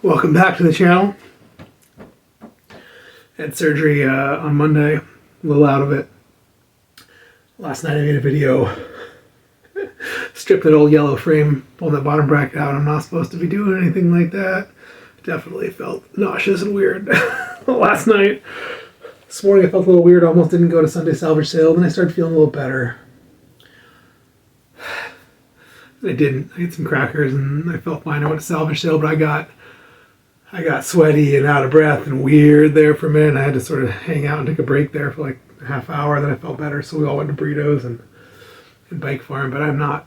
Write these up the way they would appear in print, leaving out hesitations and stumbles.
Welcome back to the channel. Had surgery on Monday, a little out of it. Last night I made a video, stripped that old yellow frame, pulled that bottom bracket out. I'm not supposed to be doing anything like that. Definitely felt nauseous and weird last night. This morning I felt a little weird, almost didn't go to Sunday salvage sale, then I started feeling a little better. I didn't. I ate some crackers and I felt fine. I went to salvage sale, but I got sweaty and out of breath and weird there for a minute. I had to sort of hang out and take a break there for like a half hour. Then I felt better, so we all went to Burritos and Bike Farm. But I'm not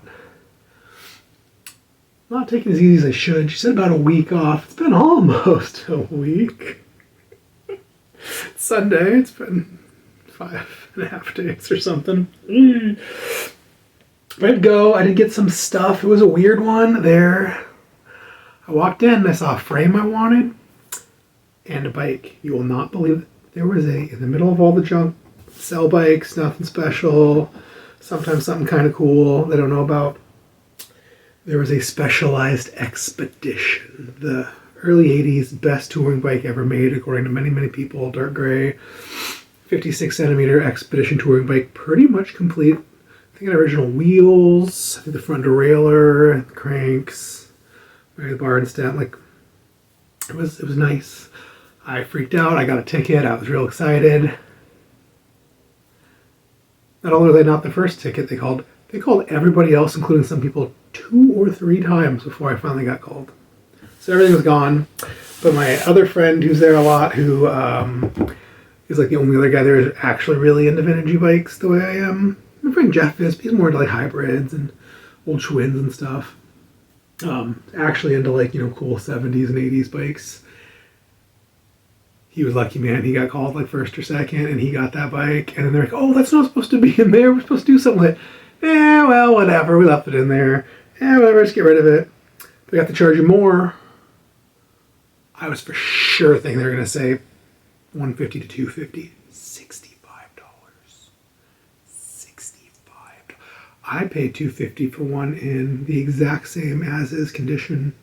taking as easy as I should. She said about a week off. It's been almost a week. It's Sunday. It's been 5.5 days or something. I'd go. I did get some stuff. It was a weird one there. I walked in and I saw a frame I wanted and a bike. You will not believe it. There was in the middle of all the junk, sell bikes, nothing special, sometimes something kind of cool they don't know about. There was a Specialized Expedition, the early 80s best touring bike ever made, according to many, many people. Dark gray, 56 centimeter Expedition touring bike, pretty much complete. I think it had original wheels, I think the front derailleur, cranks, maybe the bar and stem. Like, it was nice. I freaked out. I got a ticket. I was real excited. Not only were they not the first ticket, they called everybody else, including some people, 2 or 3 times before I finally got called. So everything was gone. But my other friend who's there a lot, who is like the only other guy there who's actually really into vintage bikes the way I am. My friend Jeff is. He's more into like hybrids and old Schwinn's and stuff. Actually into like, cool 70s and 80s bikes. He was lucky, man. He got called like first or second and he got that bike. And then they're like, oh, that's not supposed to be in there. We're supposed to do something with it. Yeah, well, whatever. We left it in there. Yeah, whatever. Just get rid of it. We got to charge you more. I was for sure thinking they were going to say $150 to $250. $65. I paid $250 for one in the exact same as-is condition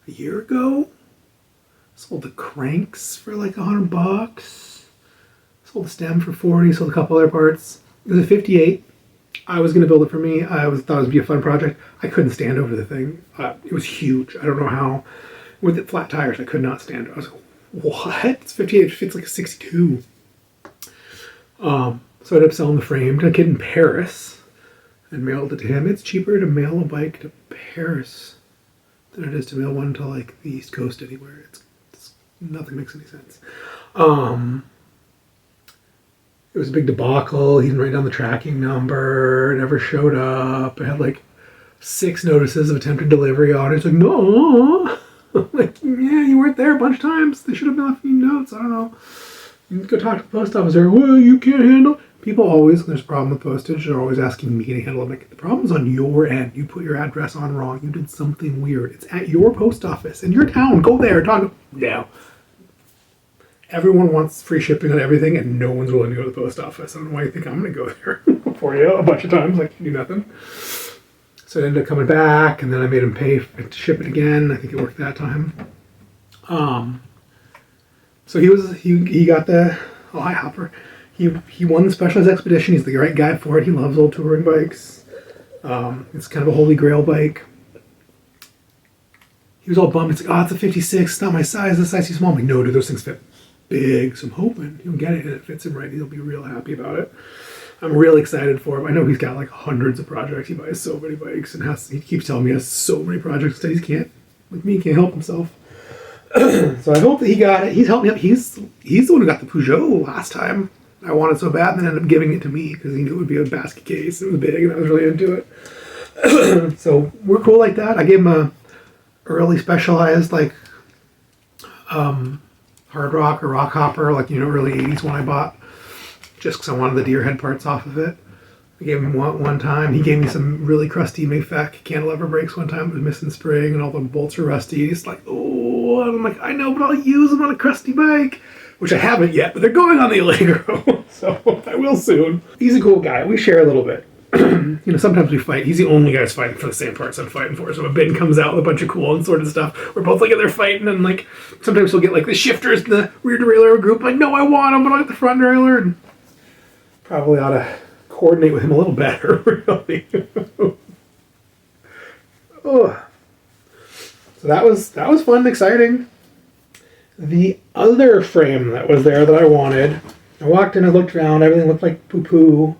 a year ago. Sold the cranks for like $100. Sold the stem for $40. Sold a couple other parts. It was a 58. I was going to build it for me. I thought it would be a fun project. I couldn't stand over the thing. It was huge. I don't know how. With the flat tires, I could not stand it. I was like, what? It's 58. It fits like a 62. So I ended up selling the frame to a kid in Paris and mailed it to him. It's cheaper to mail a bike to Paris than it is to mail one to like the East Coast anywhere. It's nothing makes any sense. It was a big debacle. He didn't write down the tracking number. It never showed up. I had like 6 notices of attempted delivery on it. It's like, no. Like, yeah, you weren't there a bunch of times. They should have left you notes. I don't know. You can go talk to the post office there. Well, you can't handle. People always, when there's a problem with postage, they're always asking me to handle it. Like, the problem's on your end. You put your address on wrong. You did something weird. It's at your post office in your town. Go there. Talk. No. Everyone wants free shipping on everything, and no one's willing to go to the post office. I don't know why you think I'm going to go there for you a bunch of times. Like, you do nothing. So it ended up coming back, and then I made him pay to ship it again. I think it worked that time. So he got the hi Hopper. He won the Specialized Expedition. He's the right guy for it. He loves old touring bikes. It's kind of a holy grail bike. He was all bummed. It's like, oh, it's a 56. It's not my size. The size too small. I'm like, no, dude, those things fit big. So I'm hoping he'll get it and it fits him right. He'll be real happy about it. I'm really excited for him. I know he's got like hundreds of projects. He buys so many bikes and he keeps telling me he has so many projects that he can't help himself. So I hope that he got it. He's helped me up. He's the one who got the Peugeot last time. I wanted so bad and then ended up giving it to me because he knew it would be a basket case. It was big and I was really into it. So we're cool like that. I gave him a early Specialized like hard rock or rock hopper, like early 80s one I bought just because I wanted the deer head parts off of it. I gave him one time. He gave me some really crusty Mayfac cantilever brakes one time. It was missing spring and all the bolts were rusty. He's like, oh, and I'm like, I know, but I'll use them on a crusty bike. Which I haven't yet, but they're going on the Allegro, so I will soon. He's a cool guy. We share a little bit. you know, sometimes we fight. He's the only guy who's fighting for the same parts I'm fighting for. So if a bin comes out with a bunch of cool and sort of stuff, we're both like in there fighting, and like sometimes we'll get like the shifters in the rear derailleur group, like, no, I want him, but I get the front derailleur, and probably ought to coordinate with him a little better, really. Oh. So that was fun and exciting. The other frame that was there that I wanted, I walked in, I looked around, everything looked like poo-poo.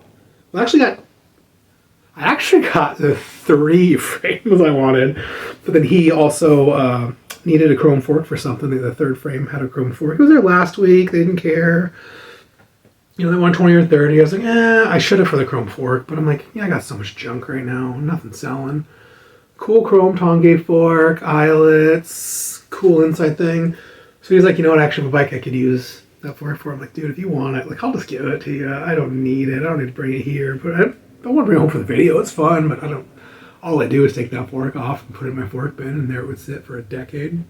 I actually got the 3 frames I wanted, but then he also needed a chrome fork for something. The third frame had a chrome fork. He was there last week. They didn't care. You know, they wanted 20 or 30. I was like, I should have for the chrome fork, but I'm like, yeah, I got so much junk right now. Nothing selling. Cool chrome Tongay fork, eyelets, cool inside thing. So he's like, you know what, I actually have a bike I could use that fork for. I'm like, dude, if you want it, like, I'll just give it to you. I don't need it. I don't need to bring it here. But I don't want to bring it home for the video. It's fun, but all I do is take that fork off and put it in my fork bin, and there it would sit for a decade.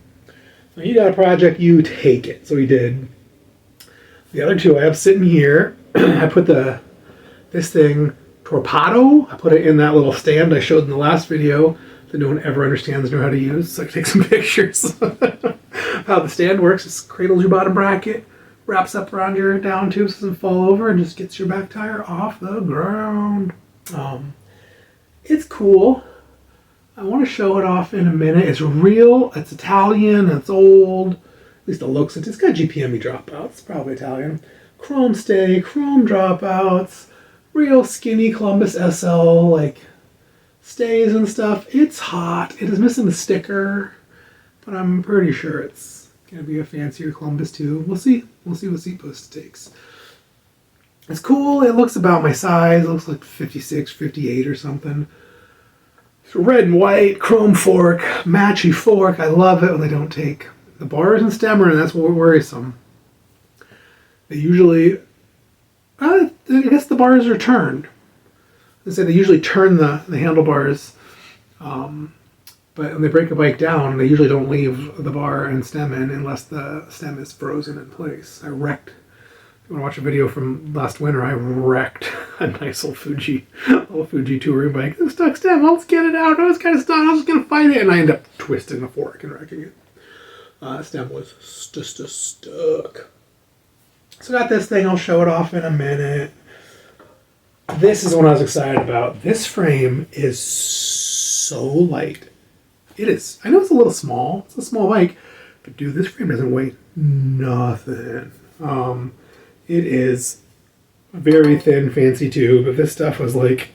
So you got a project, you take it. So he did. The other 2 I have sitting here. I put this thing, Torpedo, I put it in that little stand I showed in the last video that no one ever understands how to use. So I can take some pictures. How the stand works is cradles your bottom bracket, wraps up around your down tube so it doesn't fall over, and just gets your back tire off the ground. It's cool. I want to show it off in a minute. It's real, it's Italian, it's old. At least it looks it. It's got GPME dropouts, probably Italian. Chrome stay, chrome dropouts, real skinny Columbus SL, like, stays and stuff. It's hot. It is missing the sticker, but I'm pretty sure it's going to be a fancier Columbus too. We'll see. We'll see what seat post takes. It's cool. It looks about my size. It looks like 56, 58 or something. It's red and white, chrome fork, matchy fork. I love it when they don't take the bars and stemmer, and that's what worrisome. They usually, I guess the bars are turned. They usually turn the handlebars, but when they break a bike down, they usually don't leave the bar and stem in unless the stem is frozen in place. I wrecked. If you want to watch a video from last winter, I wrecked a nice old Fuji touring bike. It's stuck stem. Let's get it out. No, it's kind of stuck. I was just gonna fight it, and I end up twisting the fork and wrecking it. Stem was just stuck. So I got this thing. I'll show it off in a minute. This is what I was excited about. This frame is so light. It is. I know it's a little small. It's a small bike. But dude, this frame doesn't weigh nothing. It is a very thin, fancy tube. If this stuff was like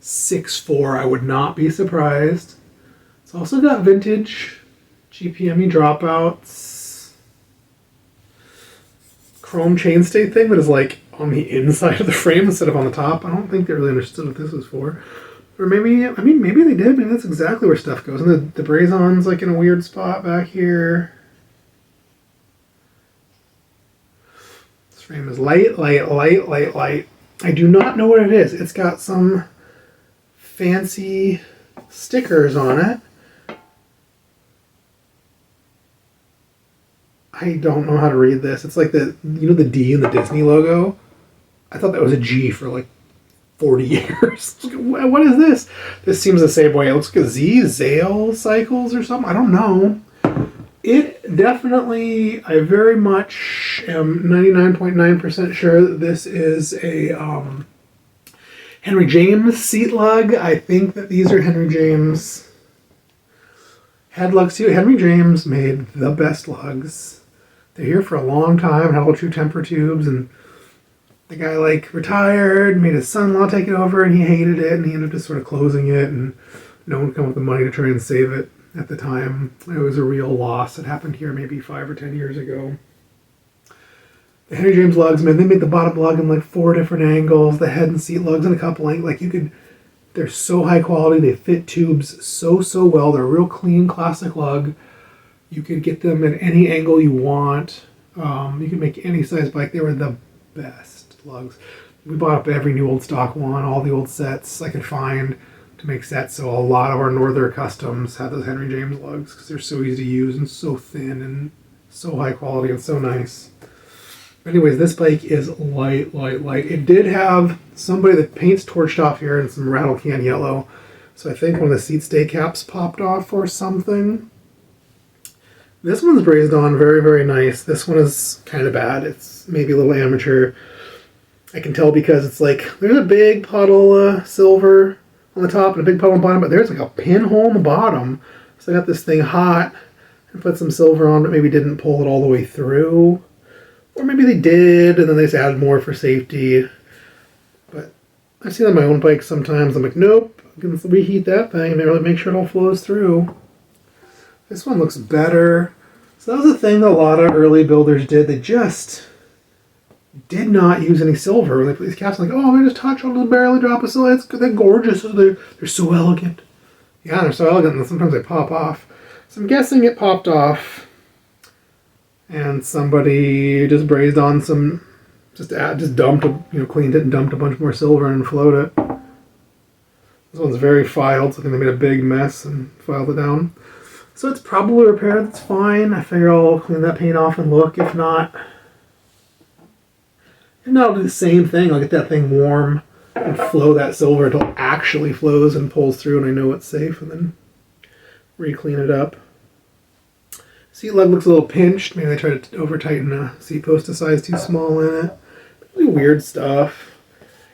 6'4", I would not be surprised. It's also got vintage GPME dropouts. Chrome chainstay thing that is like on the inside of the frame instead of on the top. I don't think they really understood what this was for. Or maybe, maybe they did. Maybe that's exactly where stuff goes. And the brazon's like in a weird spot back here. This frame is light. I do not know what it is. It's got some fancy stickers on it. I don't know how to read this. It's like the D in the Disney logo. I thought that was a G for like 40 years. What is this? This seems the same way. It looks like a Z, Zale Cycles or something. I don't know. It definitely, I very much am 99.9% sure that this is a Henry James seat lug. I think that these are Henry James head lugs too. Henry James made the best lugs. They're here for a long time, had all true temper tubes, and the guy like retired, made his son-in-law take it over, and he hated it, and he ended up just sort of closing it, and no one could come up with the money to try and save it at the time. It was a real loss. It happened here maybe 5 or 10 years ago. The Henry James lugs, man, they made the bottom lug in like 4 different angles, the head and seat lugs in a couple angles. Like they're so high quality, they fit tubes so well. They're a real clean classic lug. You could get them at any angle you want. You can make any size bike. They were the best lugs. We bought up every new old stock one, all the old sets I could find to make sets. So a lot of our Northern customs had those Henry James lugs because they're so easy to use and so thin and so high quality and so nice. Anyways, this bike is light, light, light. It did have somebody, the paint's torched off here and some rattle can yellow. So I think one of the seat stay caps popped off or something. This one's brazed on very, very nice. This one is kind of bad. It's maybe a little amateur. I can tell because it's like, there's a big puddle of silver on the top and a big puddle on the bottom, but there's like a pinhole on the bottom. So I got this thing hot and put some silver on, but maybe didn't pull it all the way through. Or maybe they did, and then they just added more for safety. But I see that on my own bike sometimes. I'm like, nope, I'm going to reheat that thing and really make sure it all flows through. This one looks better. So that was the thing that a lot of early builders did. They just did not use any silver. When they put these caps, like, oh, they just touch on the barely drop of silver. They're gorgeous. They're so elegant. Yeah, they're so elegant, and sometimes they pop off. So I'm guessing it popped off. And somebody just brazed on some, just dumped, cleaned it and dumped a bunch more silver and flowed it. This one's very filed, so I think they made a big mess and filed it down. So it's probably repaired, that's fine. I figure I'll clean that paint off and look. If not, I'll do the same thing. I'll get that thing warm and flow that silver until it actually flows and pulls through and I know it's safe, and then re-clean it up. Seat lug looks a little pinched. Maybe they tried to over-tighten a seat post a size too small in it. Really weird stuff.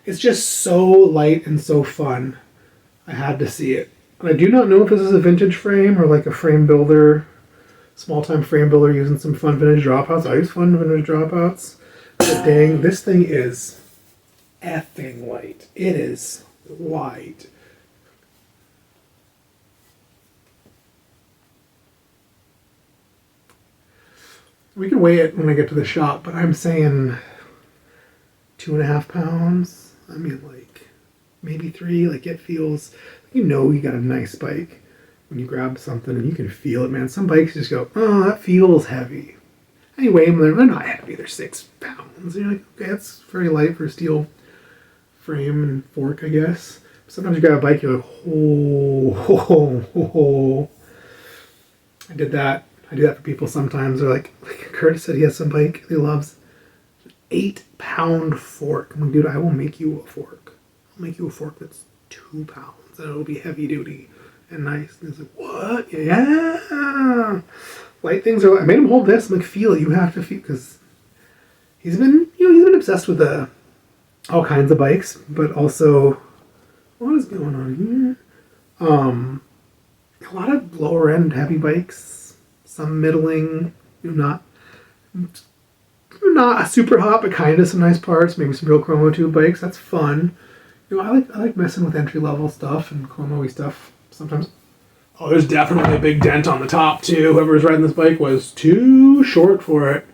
It's just so light and so fun. I had to see it. And I do not know if this is a vintage frame or like a frame builder, small-time frame builder using some fun vintage dropouts. I use fun vintage dropouts. But dang, this thing is effing light. It is light. We can weigh it when I get to the shop, but I'm saying 2.5 pounds. I mean, like, maybe 3. Like, it feels, you got a nice bike when you grab something and you can feel it, man. Some bikes just go, oh, that feels heavy. Anyway, they're not heavy. They're 6 pounds. You're like, okay, that's very light for a steel frame and fork, I guess. Sometimes you grab a bike, you're like, oh. I did that. I do that for people sometimes. They're like Curtis said he has some bike he loves. 8-pound fork. I'm like, dude, I will make you a fork. I'll make you a fork that's 2 pounds and it'll be heavy duty and nice. And he's like, what? Yeah. Light things are. I made him hold this. I'm like, feel it. You have to feel, because he's been obsessed with all kinds of bikes, but also, what is going on here? A lot of lower end heavy bikes. Some middling, not a super hot, but kind of some nice parts. Maybe some real chromo tube bikes. That's fun. I like messing with entry level stuff and chromo-y stuff sometimes. Oh, there's definitely a big dent on the top too. Whoever was riding this bike was too short for it.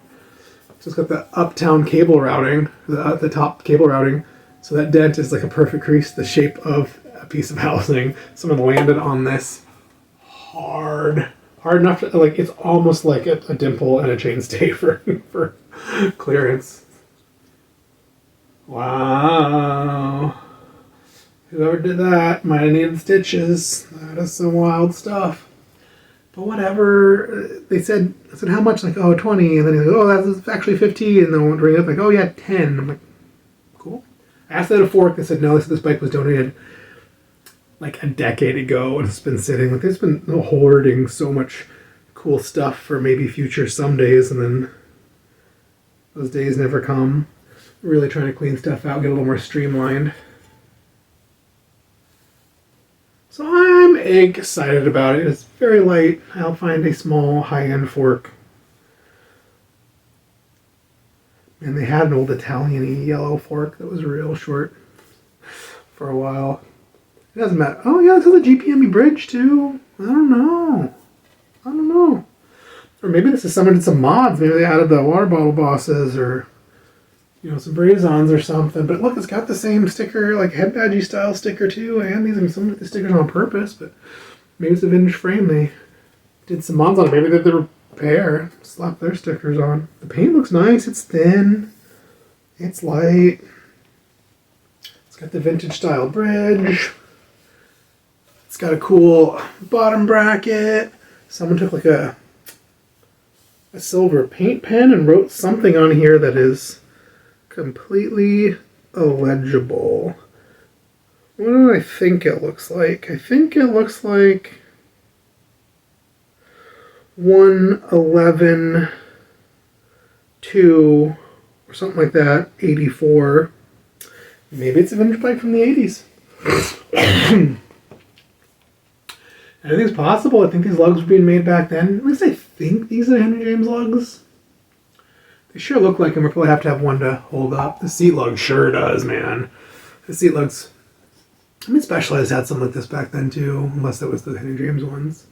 So it's got the uptown cable routing, the top cable routing. So that dent is like a perfect crease, the shape of a piece of housing. Someone landed on this hard enough to, like, it's almost like a dimple and a chainstay for clearance. Wow. Whoever did that might have needed stitches. That is some wild stuff. But whatever. I said, how much? Like, oh, 20. And then he's like, oh, that's actually 15. And then I went to ring it up, like, oh, yeah, 10. I'm like, cool. I asked them a fork. They said, no, this bike was donated like a decade ago, and it's been sitting. Like, there's been hoarding so much cool stuff for maybe future some days, and then those days never come. Really trying to clean stuff out, get a little more streamlined. So I'm excited about it. It's very light. I'll find a small high-end fork. And they had an old Italian-y yellow fork that was real short for a while. It doesn't matter. Oh, yeah, this has a GPME bridge, too. I don't know. Or maybe this is someone did some mods. Maybe they added the water bottle bosses or, some brazons or something. But look, it's got the same sticker, like head badgy style sticker, too. And these, some of the stickers on purpose, but maybe it's a vintage frame. They did some mods on it. Maybe they did the repair, slap their stickers on. The paint looks nice. It's thin. It's light. It's got the vintage style bridge. It's got a cool bottom bracket. Someone took like a a silver paint pen and wrote something on here that is completely illegible. What do I think it looks like? I think it looks like 111 2 or something like that, 84. Maybe it's a vintage bike from the 80s. Anything's possible. I think these lugs were being made back then. At least I think these are Henry James lugs. They sure look like them. We'll probably have to have one to hold up. The seat lug sure does, man. The seat lugs. I mean, Specialized had something like this back then too, unless that was the Henry James ones.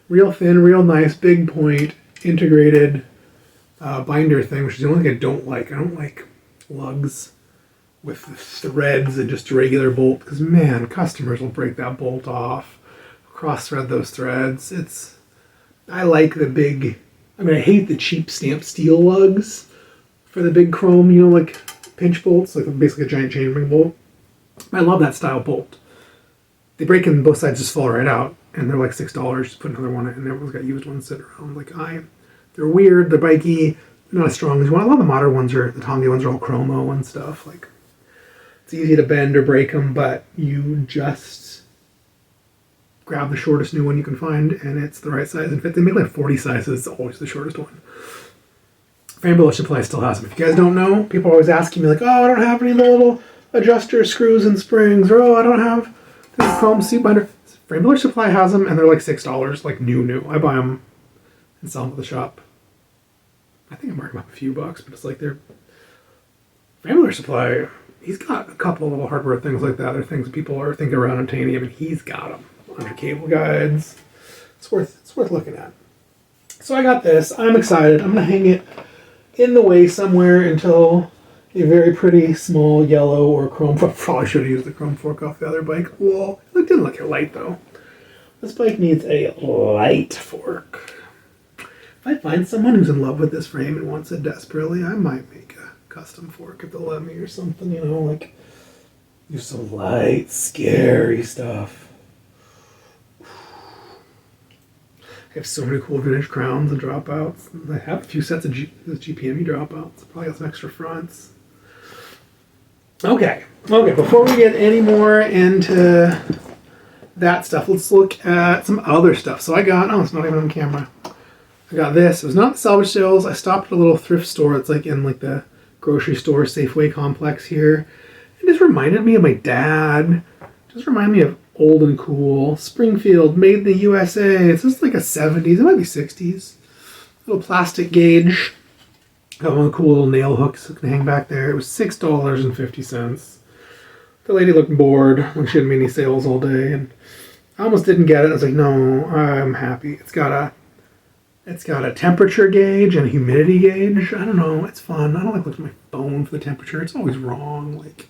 Real thin, real nice, big point, integrated binder thing, which is the only thing I don't like. I don't like lugs with threads and just a regular bolt, because man, customers will break that bolt off, cross thread those threads. I like the big, I mean, I hate the cheap stamped steel lugs for the big chrome, you know, like pinch bolts, like basically a giant chain ring bolt. I love that style bolt. They break and both sides just fall right out, and they're like $6. Just put another one in, and everyone's got used ones sitting around. They're weird, they're bikey, they're not as strong as you want. A lot of the modern ones the Tonga ones are all chromo and stuff. Like, it's easy to bend or break them, but you just grab the shortest new one you can find, and it's the right size and fit. They make like 40 sizes, it's always the shortest one. Framebiller Supply still has them. If you guys don't know, people are always asking me like, oh, I don't have any little adjuster screws and springs, or oh, I don't have this chrome seat binder. Framebiller Supply has them, and they're like $6, like new. I buy them and sell them at the shop. I think I mark them up a few bucks, but it's like they're Framebiller Supply. He's got a couple of little hardware things like that. They're things that people are thinking around obtaining, and he's got them under cable guides. It's worth looking at. So I got this. I'm excited. I'm gonna hang it in the way somewhere until a very pretty small yellow or chrome fork. Probably should have used the chrome fork off the other bike. Well, it didn't look light though. This bike needs a light fork. If I find someone who's in love with this frame and wants it desperately, I might make a custom fork if they'll let me or something, you know, like do some light, scary stuff. I have so many cool vintage crowns and dropouts. I have a few sets of GPME dropouts. Probably got some extra fronts. Okay, before we get any more into that stuff, let's look at some other stuff. So I got, it's not even on camera. I got this. It was not salvage sales. I stopped at a little thrift store. It's like in like the grocery store Safeway complex here. It just reminded me of my dad. Just reminded me of old and cool. Springfield, made in the USA. It's just like a 70s, it might be 60s. Little plastic gauge. Got one cool little nail hooks that can hang back there. It was $6.50. The lady looked bored when she hadn't made any sales all day, and I almost didn't get it. I was like, no, I'm happy. It's got a temperature gauge and a humidity gauge. I don't know, it's fun. I don't like looking at my phone for the temperature. It's always wrong. Like,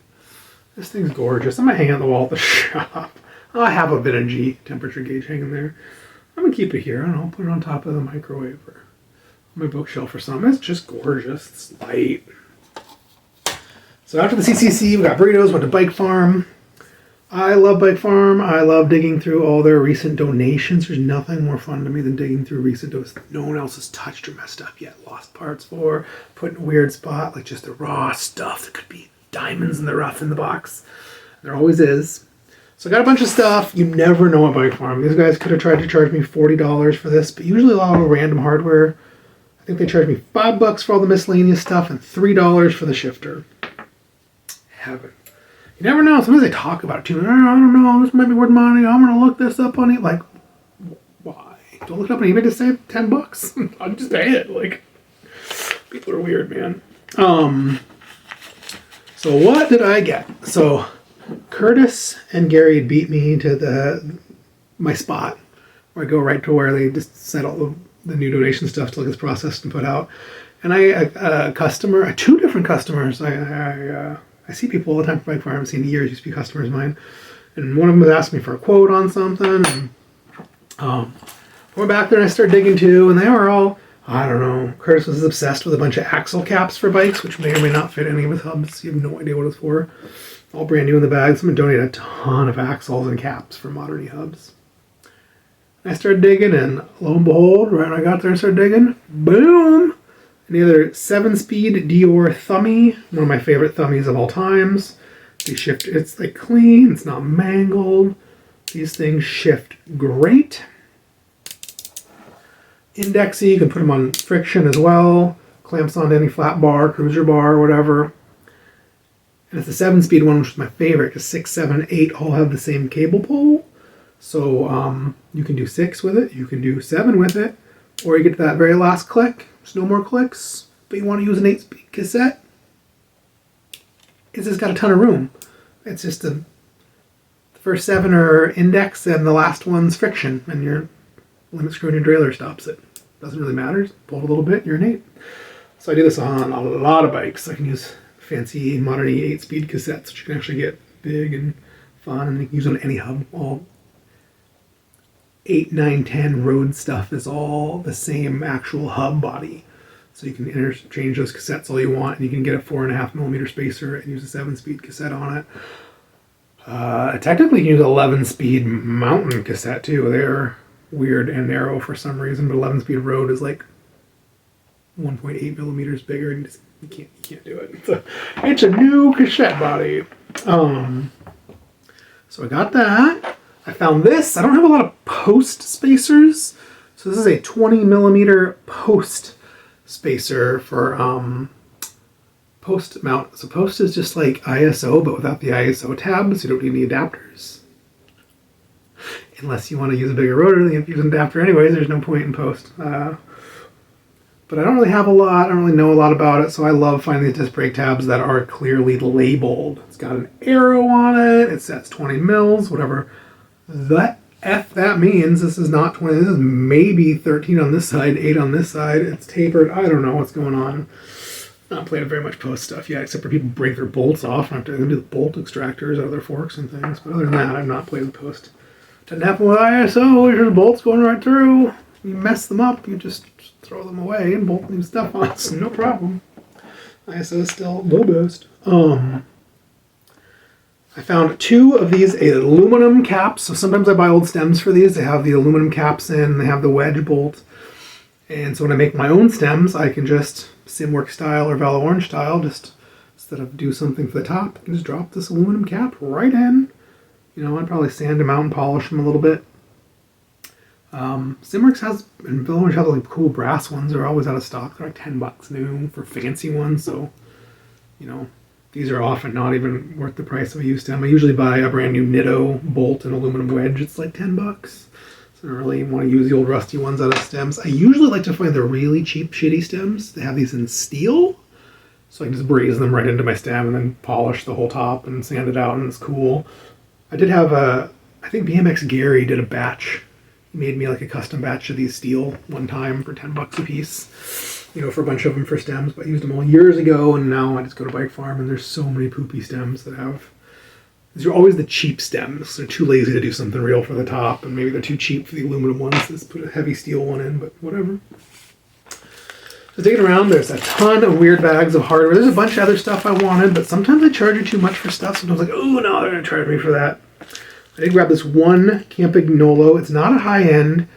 this thing's gorgeous. I'm gonna hang it on the wall at the shop. I have a vintage temperature gauge hanging there. I'm gonna keep it here. I don't know, put it on top of the microwave or on my bookshelf or something. It's just gorgeous. It's light. So after the CCC, we got burritos, went to Bike Farm. I love Bike Farm. I love digging through all their recent donations. There's nothing more fun to me than digging through recent donations that no one else has touched or messed up yet, lost parts for, put in a weird spot, like just the raw stuff that could be diamonds in the rough in the box. There always is. So I got a bunch of stuff. You never know at Bike Farm. These guys could have tried to charge me $40 for this, but usually a lot of random hardware. I think they charged me $5 for all the miscellaneous stuff and $3 for the shifter. Heaven. You never know. Sometimes they talk about it too. I don't know. This might be worth money. I'm going to look this up on eBay. Like, why? Don't look it up on eBay to save $10. I'll just pay it. Like, people are weird, man. So what did I get? So Curtis and Gary beat me to my spot where I go right to where they just set all the new donation stuff till it gets processed and put out. And two different customers. I see people all the time from Bike Farm. I haven't seen in years. Used to be customers of mine. And one of them was asking me for a quote on something. And I went back there and I started digging too. And they were all, I don't know. Curtis was obsessed with a bunch of axle caps for bikes, which may or may not fit any of his hubs. You have no idea what it's for. All brand new in the bag. Someone donated a ton of axles and caps for modern e-hubs. I started digging, and lo and behold, right when I got there and started digging, boom! Another 7-speed Dior Thummy, one of my favorite Thummies of all times. They shift, it's like clean, it's not mangled. These things shift great. Indexy, you can put them on friction as well. Clamps onto any flat bar, cruiser bar, whatever. And it's the 7-speed one, which is my favorite, because 6, 7, 8 all have the same cable pull. So you can do 6 with it, you can do 7 with it, or you get to that very last click. There's no more clicks, but you want to use an 8-speed cassette. It's just got a ton of room. It's just the first 7 are index and the last one's friction, and your limit screw in your derailleur stops it. Doesn't really matter. Just pull it a little bit, you're an 8. So I do this on a lot of bikes. I can use fancy modern 8-speed cassettes, which you can actually get big and fun, and you can use on any hub. All 8, 9, 10 road stuff is all the same actual hub body. So you can interchange those cassettes all you want, and you can get a 4.5mm spacer and use a 7-speed cassette on it. Technically you can use an 11-speed mountain cassette too. They're weird and narrow for some reason, but 11-speed road is like 1.8mm bigger, and you can't do it. It's a new cassette body. So I got that. I found this. I don't have a lot of post spacers, so this is a 20mm post spacer for post mount. So post is just like ISO, but without the ISO tabs. You don't need any adapters. Unless you want to use a bigger rotor, then you have to use an adapter anyways. There's no point in post. But I don't really have a lot. I don't really know a lot about it, so I love finding these disc brake tabs that are clearly labeled. It's got an arrow on it. It says 20 mils, whatever the F that means. This is not 20. This is maybe 13 on this side, 8 on this side. It's tapered. I don't know what's going on. Not playing very much post stuff yet, except for people break their bolts off. I have to do the bolt extractors out of their forks and things. But other than that, I've not played with post. Doesn't happen with ISO. Here's the bolts going right through. You mess them up, you just throw them away and bolt new stuff on. It's no problem. ISO is still the best. I found 2 of these aluminum caps. So sometimes I buy old stems for these. They have the aluminum caps in, they have the wedge bolt. And so when I make my own stems, I can just Simwork style or Valo Orange style, just instead of do something for the top, I can just drop this aluminum cap right in. You know, I'd probably sand them out and polish them a little bit. Simworks has, and Valo Orange has like cool brass ones. They're always out of stock. They're like $10 new for fancy ones. So, you know, these are often not even worth the price of a used stem. I usually buy a brand new Nitto bolt and aluminum wedge. It's like $10. So I don't really want to use the old rusty ones out of stems. I usually like to find the really cheap, shitty stems. They have these in steel. So I can just braze them right into my stem and then polish the whole top and sand it out, and it's cool. I did have I think BMX Gary did a batch. He made me like a custom batch of these steel one time for $10 a piece. You know, for a bunch of them for stems. But I used them all years ago, and now I just go to Bike Farm, and there's so many poopy stems that have... These are always the cheap stems. They're too lazy to do something real for the top, and maybe they're too cheap for the aluminum ones. Let's put a heavy steel one in, but whatever. So digging around, there's a ton of weird bags of hardware. There's a bunch of other stuff I wanted, but sometimes they charge you too much for stuff. Sometimes like, oh no, they're going to charge me for that. I did grab this one Campagnolo. It's not a high-end.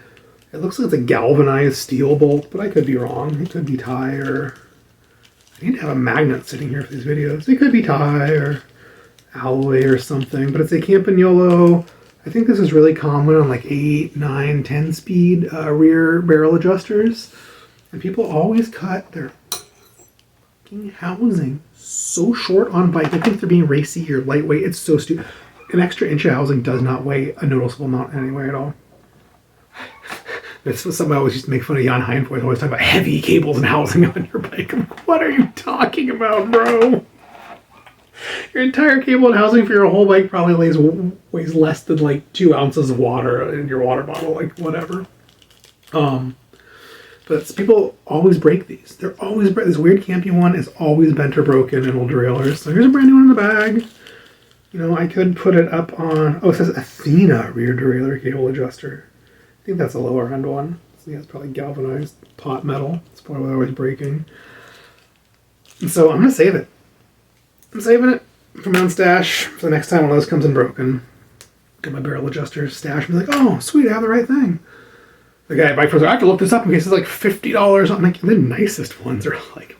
It looks like it's a galvanized steel bolt, but I could be wrong. It could be tie, or... I need to have a magnet sitting here for these videos. It could be tie, or alloy, or something. But it's a Campagnolo. I think this is really common on like 8, 9, 10-speed rear barrel adjusters. And people always cut their fucking housing so short on bike. I think they're being racy or lightweight. It's so stupid. An extra inch of housing does not weigh a noticeable amount anyway at all. It's something I always used to make fun of Jan Heinfoy. Always talk about heavy cables and housing on your bike. I'm like, what are you talking about, bro? Your entire cable and housing for your whole bike probably weighs less than like 2 ounces of water in your water bottle, like whatever. But people always break these. They're always break. This weird campy one is always bent or broken in old derailleurs. So here's a brand new one in the bag. You know, I could put it up on... Oh, it says Athena rear derailleur cable adjuster. I think that's a lower end one. So yeah, it's probably galvanized pot metal. That's probably what they're always breaking. And so I'm going to save it. I'm saving it for my own stash for the next time one of those comes in broken. Get my barrel adjuster stash and be like, oh, sweet, I have the right thing. The guy at Bike Pros, I have to look this up in case it's like $50. I'm like, the nicest ones are like,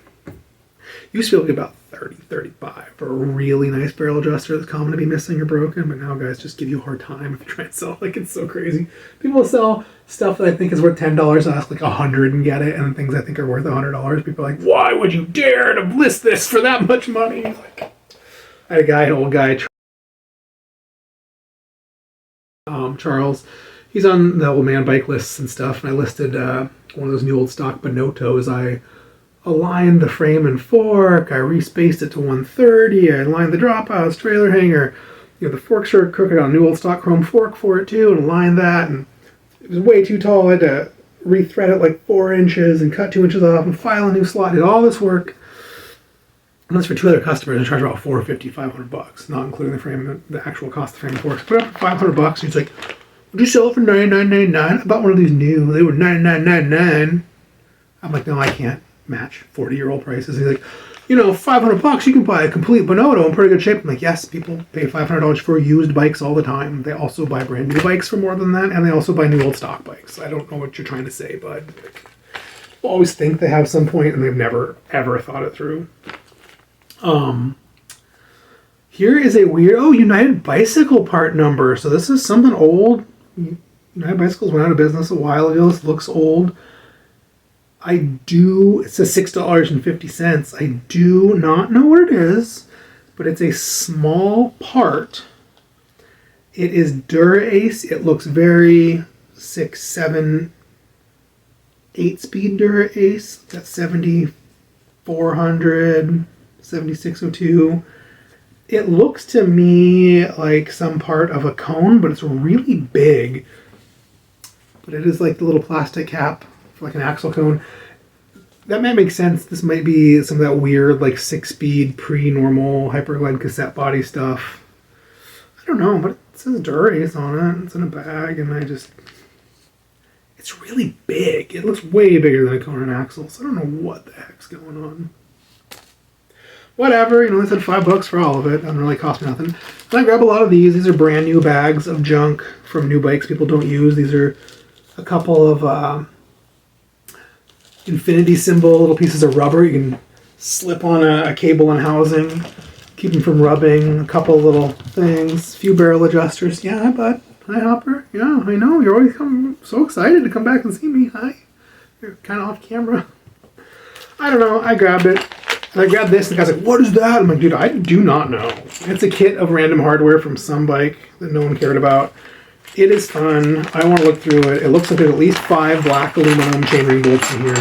used to be able to get about 30, 35 for a really nice barrel adjuster that's common to be missing or broken, but now guys just give you a hard time if you try and sell. Like, it's so crazy. People sell stuff that I think is worth $10, ask like $100 and get it, and things I think are worth $100. People are like, why would you dare to list this for that much money? Like, I had a guy, an old guy, Charles. He's on the old man bike lists and stuff, and I listed one of those new old stock Bonottos. I aligned the frame and fork, I respaced it to 130, I aligned the dropouts, trailer hanger, the forks are crooked on a new old stock chrome fork for it too, and aligned that, and it was way too tall. I had to rethread it like 4 inches and cut 2 inches off and file a new slot. Did all this work. And that's for 2 other customers. I charged about $450, $500, not including the frame, the actual cost of the frame and forks. Put it up for $500. He's like, would you sell it for $99.99? I bought one of these new. They were $99.99. I'm like, no, I can't match 40-year-old prices. He's like, $500, you can buy a complete Bonotto in pretty good shape. I'm like, yes, people pay $500 for used bikes all the time. They also buy brand new bikes for more than that, and they also buy new old stock bikes. I don't know what you're trying to say, bud. People always think they have some point, and they've never, ever thought it through. Here is a weird, United Bicycle part number. So this is something old. United Bicycles went out of business a while ago. This looks old. It says $6.50. I do not know what it is, but it's a small part. It is Dura-Ace. It looks very 6, 7, 8-speed Dura-Ace. Got 7400, 7602. It looks to me like some part of a cone, but it's really big. But it is like the little plastic cap for like an axle cone. That might make sense. This might be some of that weird like 6-speed pre-normal hyperglide cassette body stuff. I don't know, but it says Dura-Ace on it. It's in a bag, and it's really big. It looks way bigger than a cone and axle, so I don't know what the heck's going on. Whatever, they said $5 for all of it. Doesn't really cost me nothing. And I grab a lot of these. These are brand new bags of junk from new bikes people don't use. These are a couple of infinity symbol little pieces of rubber you can slip on a cable and housing, keep them from rubbing. A couple little things, a few barrel adjusters. Yeah, hi bud. Hi Hopper. Yeah, I know. You're always so excited to come back and see me. Hi. You're kind of off camera. I don't know. I grabbed it. And I grabbed this, and the guy's like, what is that? I'm like, dude, I do not know. It's a kit of random hardware from some bike that no one cared about. It is fun. I want to look through it. It looks like there's at least 5 black aluminum chainring bolts in here.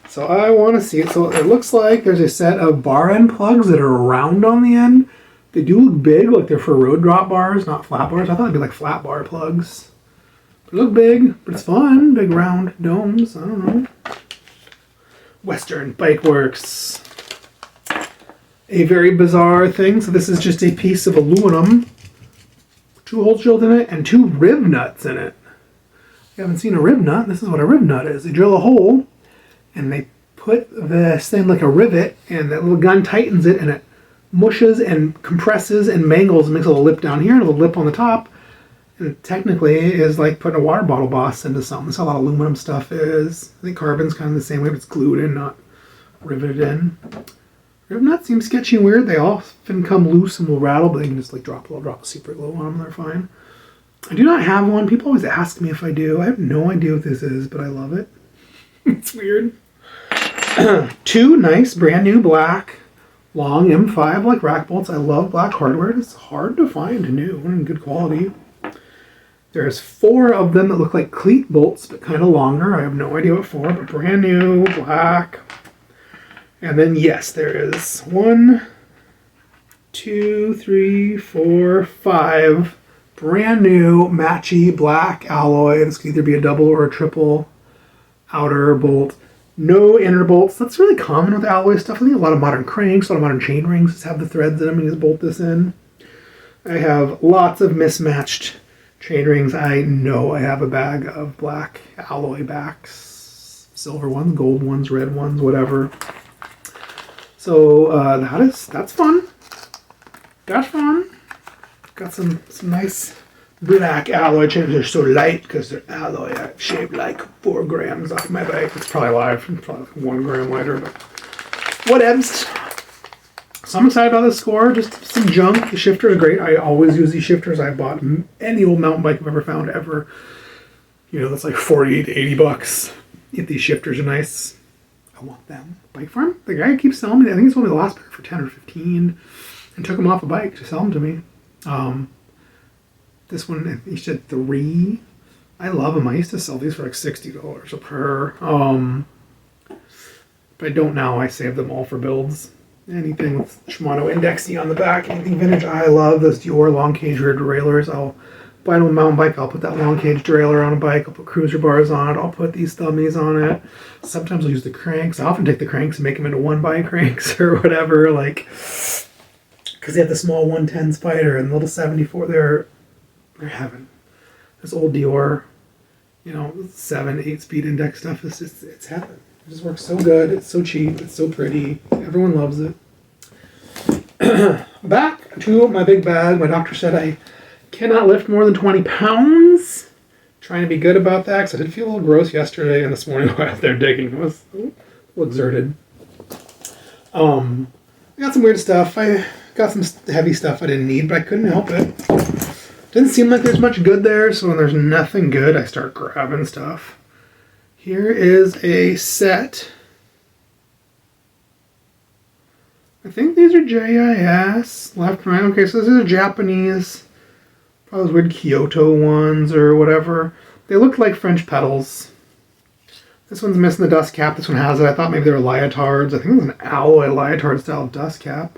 So I want to see it. So it looks like there's a set of bar end plugs that are round on the end. They do look big, like they're for road drop bars, not flat bars. I thought it'd be like flat bar plugs. They look big, but it's fun. Big round domes. I don't know. Western Bike Works. A very bizarre thing. So this is just a piece of aluminum, 2 holes drilled in it, and 2 rib nuts in it. If you haven't seen a rib nut, this is what a rib nut is. They drill a hole, and they put this thing like a rivet, and that little gun tightens it, and it mushes and compresses and mangles and makes a little lip down here and a little lip on the top. And it technically is like putting a water bottle boss into something. That's how a lot of aluminum stuff is. I think carbon's kind of the same way, but it's glued in, not riveted in. Rib nuts seem sketchy and weird. They often come loose and will rattle, but they can just like drop a super glue on them. They're fine. I do not have one. People always ask me if I do. I have no idea what this is, but I love it. It's weird. 2 nice brand new black long M5 like rack bolts. I love black hardware. It's hard to find new and good quality. There's 4 of them that look like cleat bolts, but kind of longer. I have no idea what for, but brand new, black. And then, yes, there is 1, 2, 3, 4, 5 brand new matchy black alloy. This could either be a double or a triple outer bolt. No inner bolts. That's really common with alloy stuff. I think a lot of modern cranks, a lot of modern chain rings just have the threads in them and you just bolt this in. I have lots of mismatched chain rings. I know I have a bag of black alloy backs. Silver ones, gold ones, red ones, whatever. So that's fun. That's fun. Got some nice black alloy chains. They're so light because they're alloy. I shaved like 4 grams off my bike. It's probably live. It's probably like 1 gram lighter, but whatevs. So I'm excited about this score. Just some junk. The shifters are great. I always use these shifters. I bought any old mountain bike I've ever found ever. You know, that's like 40 to 80 bucks. If these shifters are nice, I want them. Bike Farm, the guy keeps selling me. I think he sold me the last pair for 10 or 15 and took them off a bike to sell them to me. This one, he said 3. I love them. I used to sell these for like $60 a pair. But I don't now. I save them all for builds. Anything with Shimano indexing on the back, anything vintage. I love those Dior long cage rear derailleurs. I'll buy an old mountain bike. I'll put that long cage derailleur on a bike. I'll put cruiser bars on it. I'll put these thummies on it. Sometimes I'll use the cranks. I often take the cranks and make them into 1x cranks or whatever. Like, because they have the small 110 Spider and the little 74. They're heaven. This old Dior, 7-8 speed index stuff is just, it's heaven. It just works so good. It's so cheap. It's so pretty. Everyone loves it. Back to my big bag. My doctor said I cannot lift more than 20 pounds. Trying to be good about that because I did feel a little gross yesterday and this morning while out there digging. It was a little exerted. I got some weird stuff. I got some heavy stuff I didn't need, but I couldn't help it. Didn't seem like there's much good there, so when there's nothing good, I start grabbing stuff. Here is a set. I think these are JIS, left and right. Okay, so this is a Japanese, probably those weird Kyoto ones or whatever. They look like French pedals. This one's missing the dust cap. This one has it. I thought maybe they were leotards. I think it was an alloy leotard style dust cap.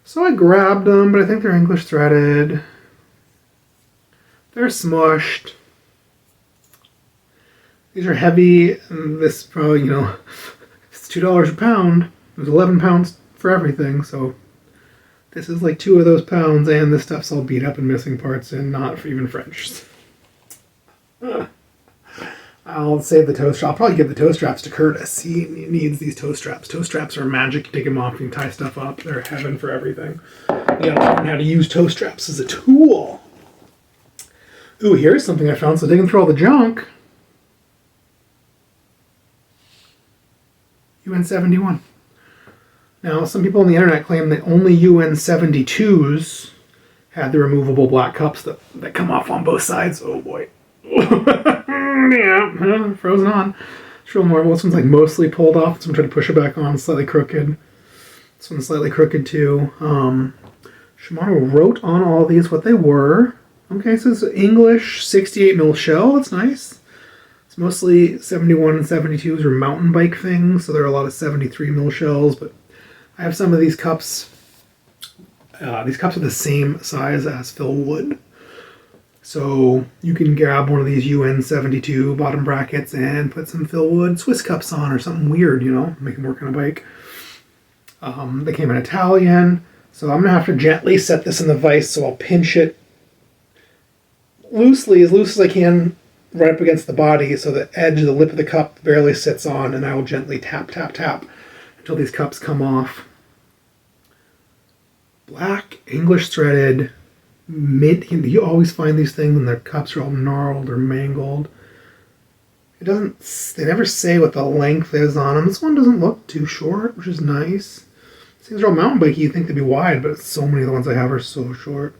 So I grabbed them, but I think they're English threaded. They're smushed. These are heavy, and this probably, it's $2 a pound. It was 11 pounds for everything, so this is like 2 of those pounds, and this stuff's all beat up and missing parts and not even French. I'll save the toe strap. I'll probably give the toe straps to Curtis. He needs these toe straps. Toe straps are magic. You take them off, you can tie stuff up. They're heaven for everything. You gotta learn how to use toe straps as a tool. Ooh, here's something I found. So digging through all the junk. UN-71. Now, some people on the internet claim that only UN-72s had the removable black cups that come off on both sides. Oh boy. Yeah, frozen on. It's real normal. This one's like mostly pulled off. So I'm trying to push it back on, slightly crooked. This one's slightly crooked too. Shimano wrote on all these what they were. Okay, so it's English 68 mil shell. That's nice. It's mostly 71 and 72s are mountain bike things, so there are a lot of 73 mil shells, but I have some of these cups. These cups are the same size as fill wood. So you can grab one of these UN-72 bottom brackets and put some fill wood Swiss cups on or something weird, make them work on a bike. They came in Italian, so I'm going to have to gently set this in the vise, so I'll pinch it loosely, as loose as I can, right up against the body, so the edge of the lip of the cup barely sits on, and I will gently tap, tap, tap until these cups come off. Black, English threaded, you always find these things when their cups are all gnarled or mangled. They never say what the length is on them. This one doesn't look too short, which is nice. These things are all mountain bikey, you'd think they'd be wide, but so many of the ones I have are so short.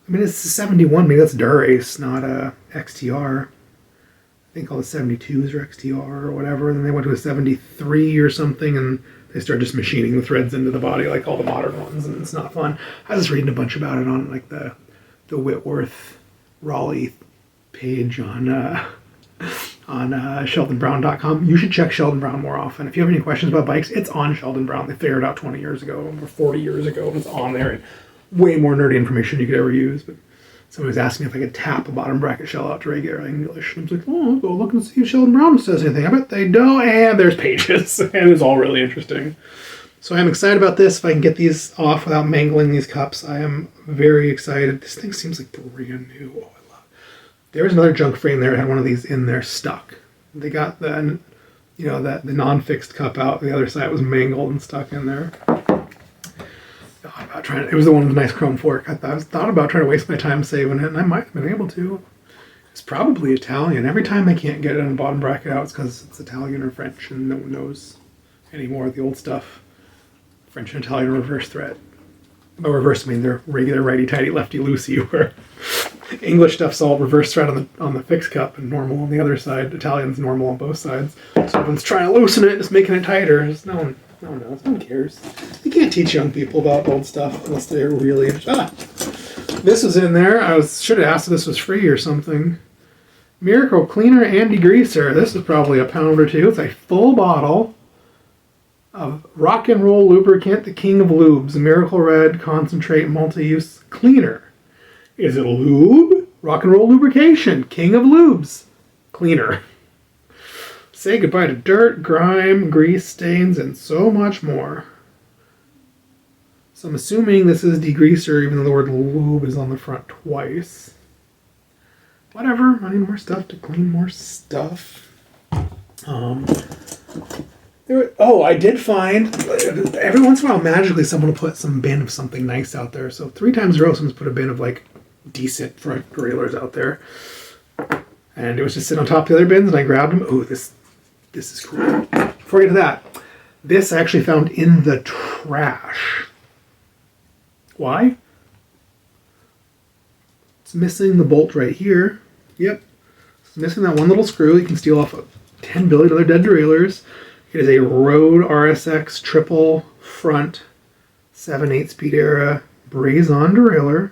I mean, it's a 71, maybe that's Durace, not a XTR. I think all the 72s are XTR or whatever, and then they went to a 73 or something, and they started just machining the threads into the body like all the modern ones, and it's not fun. I was reading a bunch about it on like the Whitworth Raleigh page on sheldonbrown.com. You should check Sheldon Brown more often. If you have any questions about bikes, it's on Sheldon Brown. They figured it out 20 years ago or 40 years ago, and it's on there. And way more nerdy information you could ever use. But somebody was asking if I could tap a bottom bracket shell out to regular English. And I was like, oh, I'll go look and see if Sheldon Brown says anything. I bet they don't. And there's pages. And it's all really interesting. So I'm excited about this. If I can get these off without mangling these cups, I am very excited. This thing seems like brand new. Oh, I love it. There was another junk frame there that had one of these in there stuck. They got the non-fixed cup out. The other side was mangled and stuck in there. God, about trying. It was the one with the nice chrome fork. I thought about trying to waste my time saving it, and I might have been able to. It's probably Italian. Every time I can't get it on the bottom bracket out, it's because it's Italian or French, and no one knows anymore the old stuff. French and Italian reverse thread. By reverse, I mean they're regular righty-tighty, lefty-loosey, where English stuff's all reverse thread on the fixed cup and normal on the other side. Italian's normal on both sides. So everyone's trying to loosen it, just making it tighter. No one knows. No one cares. You can't teach young people about old stuff unless they're really... This was in there. Should have asked if this was free or something. Miracle Cleaner and Degreaser. This is probably a pound or two. It's a full bottle of Rock and Roll Lubricant, the King of Lubes. Miracle Red Concentrate Multi-Use Cleaner. Is it lube? Rock and Roll Lubrication, King of Lubes. Cleaner. Say goodbye to dirt, grime, grease, stains, and so much more. So I'm assuming this is degreaser, even though the word lube is on the front twice. Whatever, I need more stuff to clean more stuff. I did find, every once in a while, magically, someone will put some bin of something nice out there. So 3 times in a row, someone's put a bin of, like, decent front derailleurs out there. And it was just sitting on top of the other bins, and I grabbed them. Oh, this is cool. Before I get to that, this I actually found in the trash. Why? It's missing the bolt right here. Yep. It's missing that one little screw. You can steal off of 10 billion other dead derailleurs. It is a Rode RSX triple front 7/8 speed era braze-on derailleur.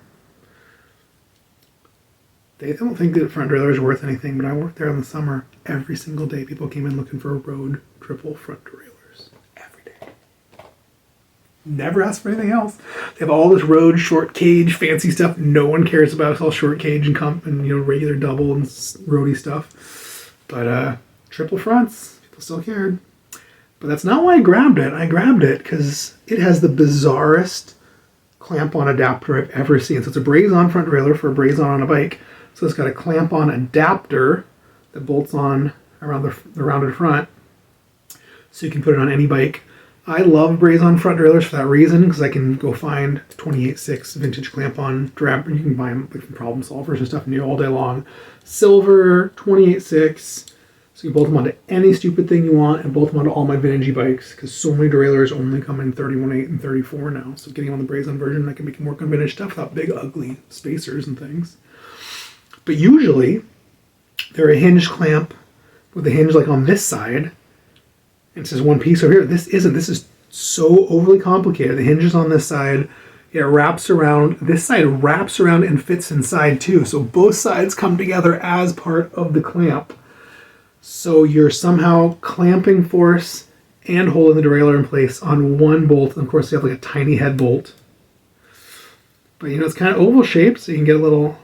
They don't think that front derailleur is worth anything, but I worked there in the summer. Every single day people came in looking for Rode triple front derailleurs. Every day. Never asked for anything else. They have all this Rode short cage fancy stuff no one cares about. It's all short cage and regular double and roadie stuff. But triple fronts, people still cared. But that's not why I grabbed it. I grabbed it because it has the bizarrest clamp-on adapter I've ever seen. So it's a braze-on front derailleur for a braze-on a bike. So it's got a clamp-on adapter that bolts on around the rounded front. So you can put it on any bike. I love braze-on front derailleurs for that reason, because I can go find 28.6 vintage clamp-on drap. You can buy them like from Problem Solvers and stuff new all day long. Silver, 28.6. So you bolt them onto any stupid thing you want and bolt them onto all my vintage bikes, because so many derailleurs only come in 31.8 and 34 now. So getting on the braze-on version, I can make it work on vintage stuff without big, ugly spacers and things. But usually, they're a hinge clamp with a hinge like on this side. And it says one piece over here. This isn't. This is so overly complicated. The hinge is on this side. It wraps around. This side wraps around and fits inside too. So both sides come together as part of the clamp. So you're somehow clamping force and holding the derailleur in place on one bolt. And of course, you have like a tiny head bolt. But it's kind of oval shaped, so you can get a little,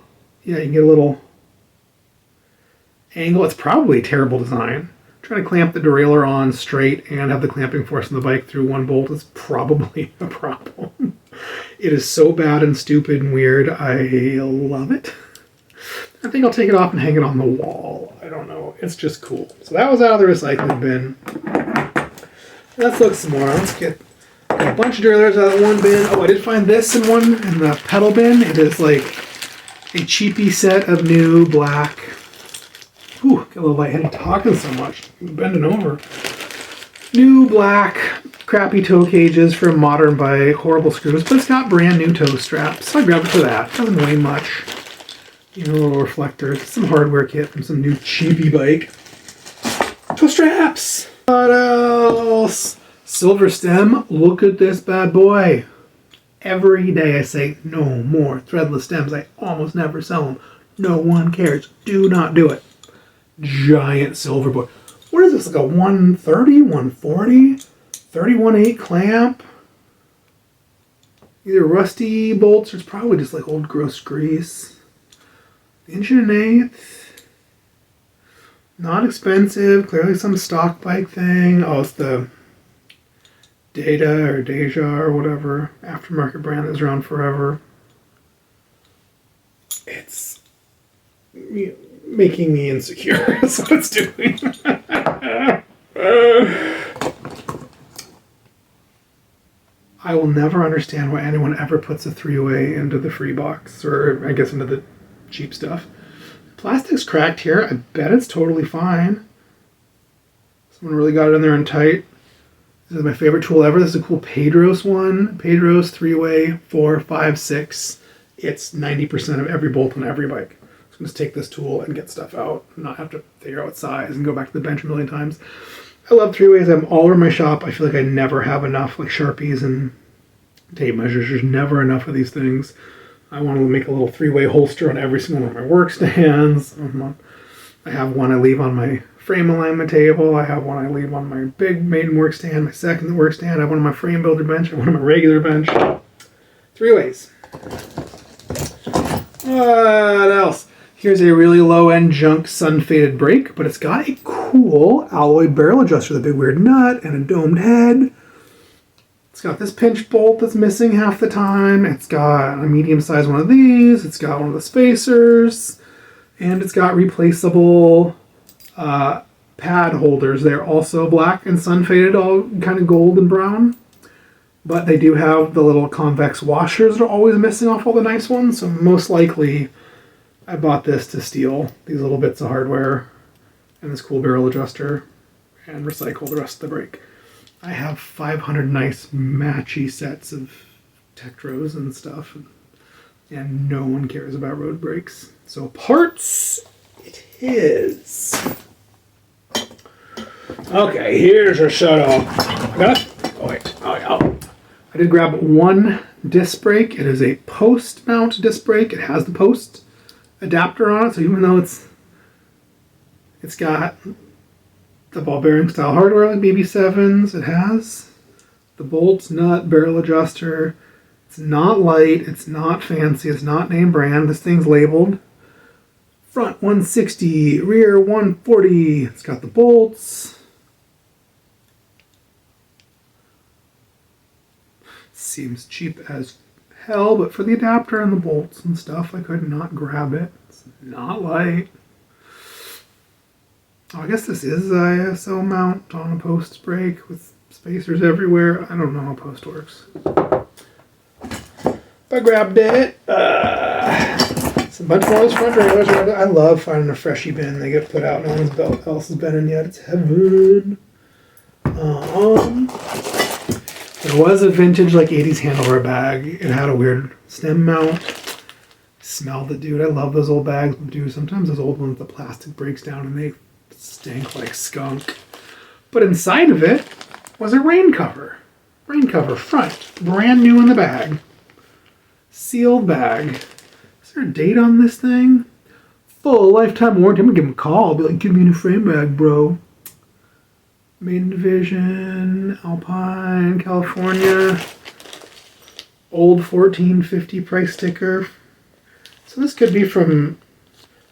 angle. It's probably a terrible design. Trying to clamp the derailleur on straight and have the clamping force on the bike through one bolt is probably a problem. It is so bad and stupid and weird. I love it. I think I'll take it off and hang it on the wall. I don't know. It's just cool. So that was out of the recycling bin. Let's look some more. Let's get a bunch of derailleurs out of one bin. Oh, I did find this in the pedal bin. It is like a cheapy set of new black. Ooh, get a little lightheaded talking so much. I'm bending over. New black crappy toe cages for a modern bike. Horrible screws, but it's got brand new toe straps. So I grabbed it for that. Doesn't weigh much. Little reflectors, some hardware kit from some new cheapy bike. Toe straps! What else? Silver stem, look at this bad boy. Every day I say, no more threadless stems. I almost never sell them. No one cares. Do not do it. Giant silver boy. What is this, like a 130, 140, 31.8 clamp? Either rusty bolts or it's probably just like old gross grease. Inch and an eighth. Not expensive. Clearly some stock bike thing. Oh, it's the Deja or whatever aftermarket brand that's around forever. It's making me insecure. That's what it's doing. I will will never understand why anyone ever puts a three-way into the free box, or I guess into the cheap stuff. Plastic's cracked here. I bet it's totally fine. Someone really got it in there and tight. This is my favorite tool ever. This is a cool Pedros one. Pedros 3-way, 4, 5, 6. It's 90% of every bolt on every bike. So I'm just take this tool and get stuff out, and not have to figure out size and go back to the bench a million times. I love 3-ways. I'm all over my shop. I feel like I never have enough, like Sharpies and tape measures. There's never enough of these things. I want to make a little 3-way holster on every single one of my work stands. I have one I leave on my frame alignment table. I have one I leave on my big maiden work stand, my second work stand. I have one on my frame builder bench. I have one on my regular bench. 3-ways. What else? Here's a really low-end junk sun-faded brake, but it's got a cool alloy barrel adjuster, the big weird nut, and a domed head. It's got this pinch bolt that's missing half the time. It's got a medium-sized one of these. It's got one of the spacers. And it's got replaceable pad holders. They're also black and sun-faded, all kind of gold and brown. But they do have the little convex washers that are always missing off all the nice ones. So most likely I bought this to steal these little bits of hardware and this cool barrel adjuster and recycle the rest of the brake. I have 500 nice matchy sets of Tektros and stuff, and no one cares about road brakes. So parts it is. Okay, here's our shut-off. I got it? Oh wait, oh yeah. I did grab one disc brake. It is a post mount disc brake. It has the post adapter on it, so even though it's got the ball bearing style hardware like BB7s, it has the bolts, nut, barrel adjuster. It's not light, it's not fancy, it's not name brand. This thing's labeled front 160, rear 140. It's got the bolts. Seems cheap as hell, but for the adapter and the bolts and stuff, I could not grab it. It's not light. Oh, I guess this is a ISO mount on a post brake with spacers everywhere. I don't know how post works. I grabbed it. It's a bunch more of those front derailleurs. I love finding a freshie bin. They get put out. No one else has been in yet. It's heaven. There was a vintage like 80s handlebar bag. It had a weird stem mount. Smelled it, dude. I love those old bags. But dude, sometimes those old ones, the plastic breaks down and they stink like skunk. But inside of it was a rain cover. Rain cover front. Brand new in the bag. Sealed bag. Is there a date on this thing? Full lifetime warranty. I'm gonna give him a call. I'll be like, give me a new frame bag, bro. Maiden Division, Alpine, California. Old 1450 price sticker. So this could be from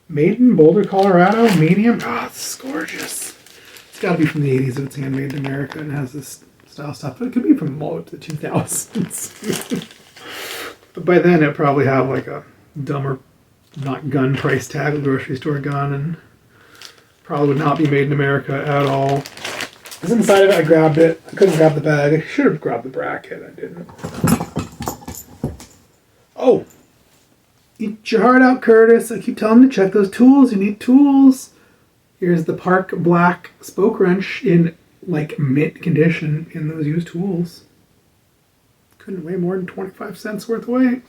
Maiden, Boulder, Colorado. Medium. Oh, it's gorgeous. It's got to be from the 80s if it's handmade in America and has this style stuff. But it could be from the 2000s. But by then it probably have like a dumber, not gun price tag, a grocery store gun, and probably would not be made in America at all. It was inside of it. I grabbed it. I couldn't grab the bag. I should have grabbed the bracket. I didn't. Oh, eat your heart out, Curtis. I keep telling you to check those tools. You need tools. Here's the Park Black spoke wrench in like mint condition in those used tools. Couldn't weigh more than 25 cents worth of weight.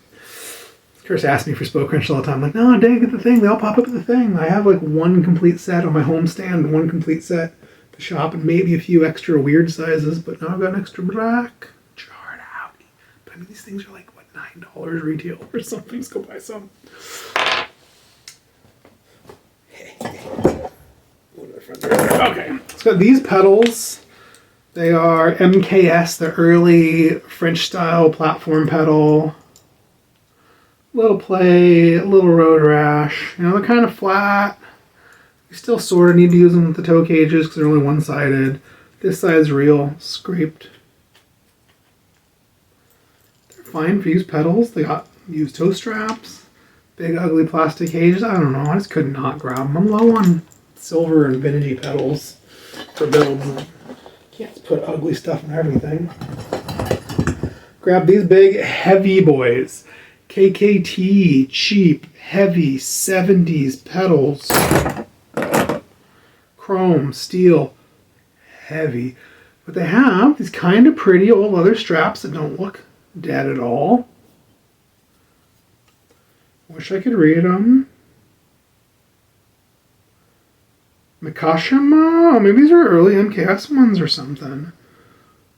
Curtis asks me for spoke wrench all the time. I'm like, no, dang, get the thing. They all pop up at the thing. I have like one complete set on my home stand, one complete set at the shop, and maybe a few extra weird sizes, but now I've got an extra black. Chart out. But I mean, these things are like, what, $9 retail or something? Let's go buy some. Okay, so these pedals, they are MKS, the early French-style platform pedal. Little play, a little road rash. You know, they're kind of flat. You still sort of need to use them with the toe cages because they're only one-sided. This side's real, scraped. They're fine for used pedals. They got used toe straps, big ugly plastic cages. I don't know, I just could not grab them. I'm low on silver and vintagey pedals for builds. Can't put ugly stuff in everything. Grab these big, heavy boys. KKT, cheap, heavy, 70s pedals. Chrome, steel, heavy. But they have these kind of pretty old leather straps that don't look dead at all. Wish I could read them. Mikashima? Maybe these are early MKS ones or something.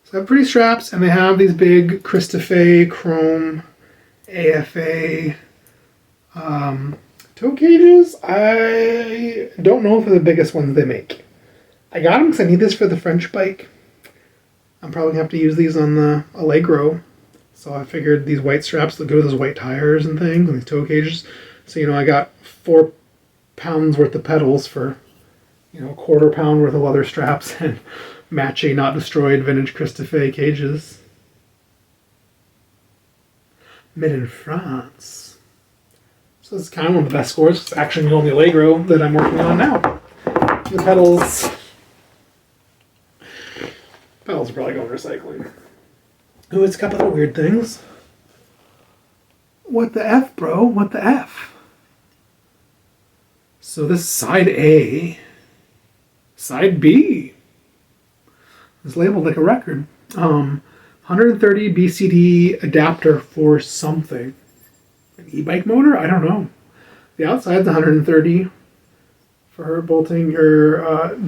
So they have pretty straps, and they have these big Christophe chrome AFA toe cages. I don't know if they're the biggest ones they make. I got them because I need this for the French bike. I'm probably going to have to use these on the Allegro. So I figured these white straps that go with those white tires and things, and these toe cages. So, I got 4 pounds worth of pedals for, a quarter pound worth of leather straps and matching not destroyed vintage Christophe cages. Made in France. So this is kind of one of the best scores. It's actually on the Allegro that I'm working on now. The pedals are probably going recycling. Oh, it's a couple of weird things. What the F, bro? What the F? So this is side A. Side B is labeled like a record. 130 BCD adapter for something. An e-bike motor? I don't know. The outside's 130 for bolting your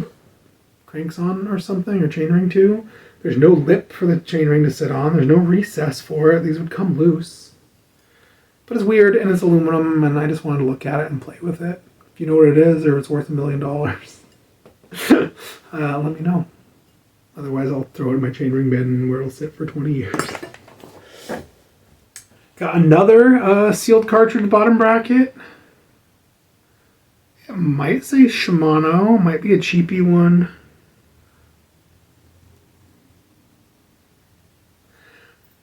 cranks on or something, or chainring to. There's no lip for the chainring to sit on. There's no recess for it. These would come loose. But it's weird, and it's aluminum, and I just wanted to look at it and play with it. If you know what it is, or it's worth $1 million, let me know. Otherwise, I'll throw it in my chainring bin where it'll sit for 20 years. Got another sealed cartridge bottom bracket. It might say Shimano. Might be a cheapy one.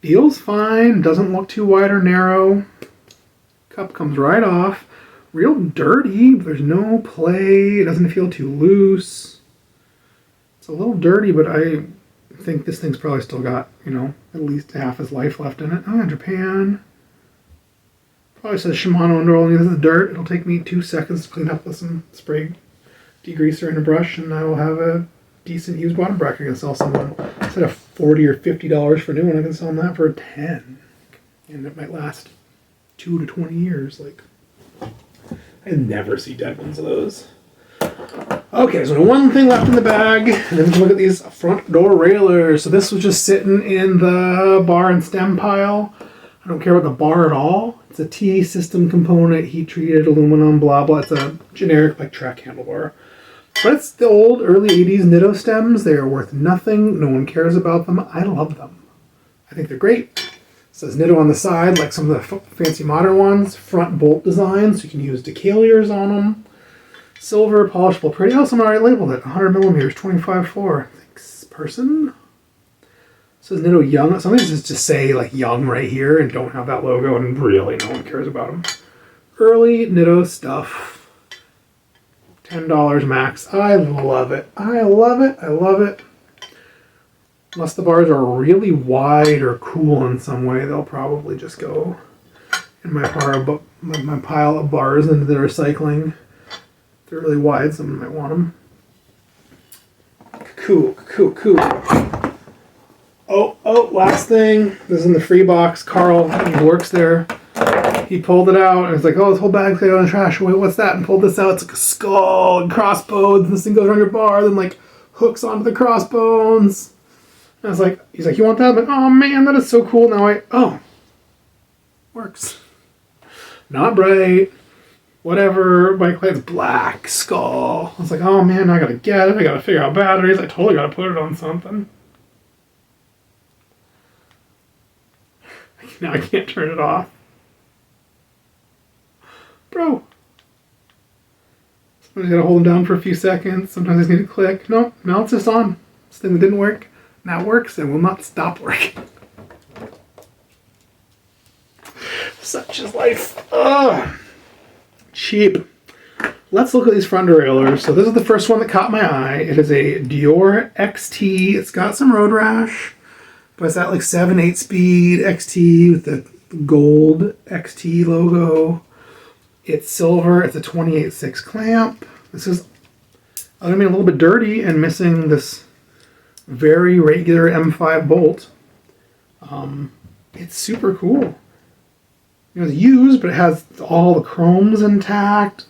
Feels fine. Doesn't look too wide or narrow. Cup comes right off. Real dirty, but there's no play. It doesn't feel too loose. It's a little dirty, but I think this thing's probably still got, at least half its life left in it. Oh, Japan. Probably says Shimano under all. This is dirt. It'll take me 2 seconds to clean up with some spray degreaser and a brush, and I will have a decent used bottom bracket I can sell someone. Instead of $40 or $50 for a new one, I can sell them that for 10, and it might last 2 to 20 years. I never see dead ones of those. Okay, so one thing left in the bag, and then we can look at these front door railers. So this was just sitting in the bar and stem pile. I don't care about the bar at all. It's a T system component, heat treated aluminum, blah blah. It's a generic track handlebar. But it's the old early 80s Nitto stems. They are worth nothing. No one cares about them. I love them. I think they're great. It says Nitto on the side, like some of the fancy modern ones. Front bolt design, so you can use decaliers on them. Silver, polishable, pretty. Oh, someone already labeled it. 100 millimeters, 25.4. Thanks, person. It says Nitto Young. Some of these just say Young right here and don't have that logo, and really no one cares about them. Early Nitto stuff. $10 max. I love it. I love it. I love it. Unless the bars are really wide or cool in some way, they'll probably just go in my pile of bars into the recycling. If they're really wide, someone might want them. Cool. Oh, last thing. This is in the free box. Carl, he works there. He pulled it out, and it's like, oh, this whole bag's going to go in the trash. Wait, what's that? And pulled this out. It's like a skull and crossbones. And this thing goes around your bar, then hooks onto the crossbones. And I was like, he's like, you want that? I'm like, oh man, that is so cool. Now works. Not bright. Whatever. Bike light's black skull. I was like, oh man, I gotta get it. I gotta figure out batteries. I totally gotta put it on something. Now I can't turn it off. Bro. Sometimes you gotta hold them down for a few seconds. Sometimes I just need to click. No, now it's just on. This thing that didn't work now works and will not stop working. Such is life. Ugh. Cheap. Let's look at these front derailleurs. So this is the first one that caught my eye. It is a Dior XT. It's got some road rash. But it's that like 7/8 speed XT with the gold XT logo. It's silver. It's a 28/6 clamp. This is, I mean, a little bit dirty and missing this very regular M5 bolt. It's super cool. You know, it's used, but it has all the chromes intact.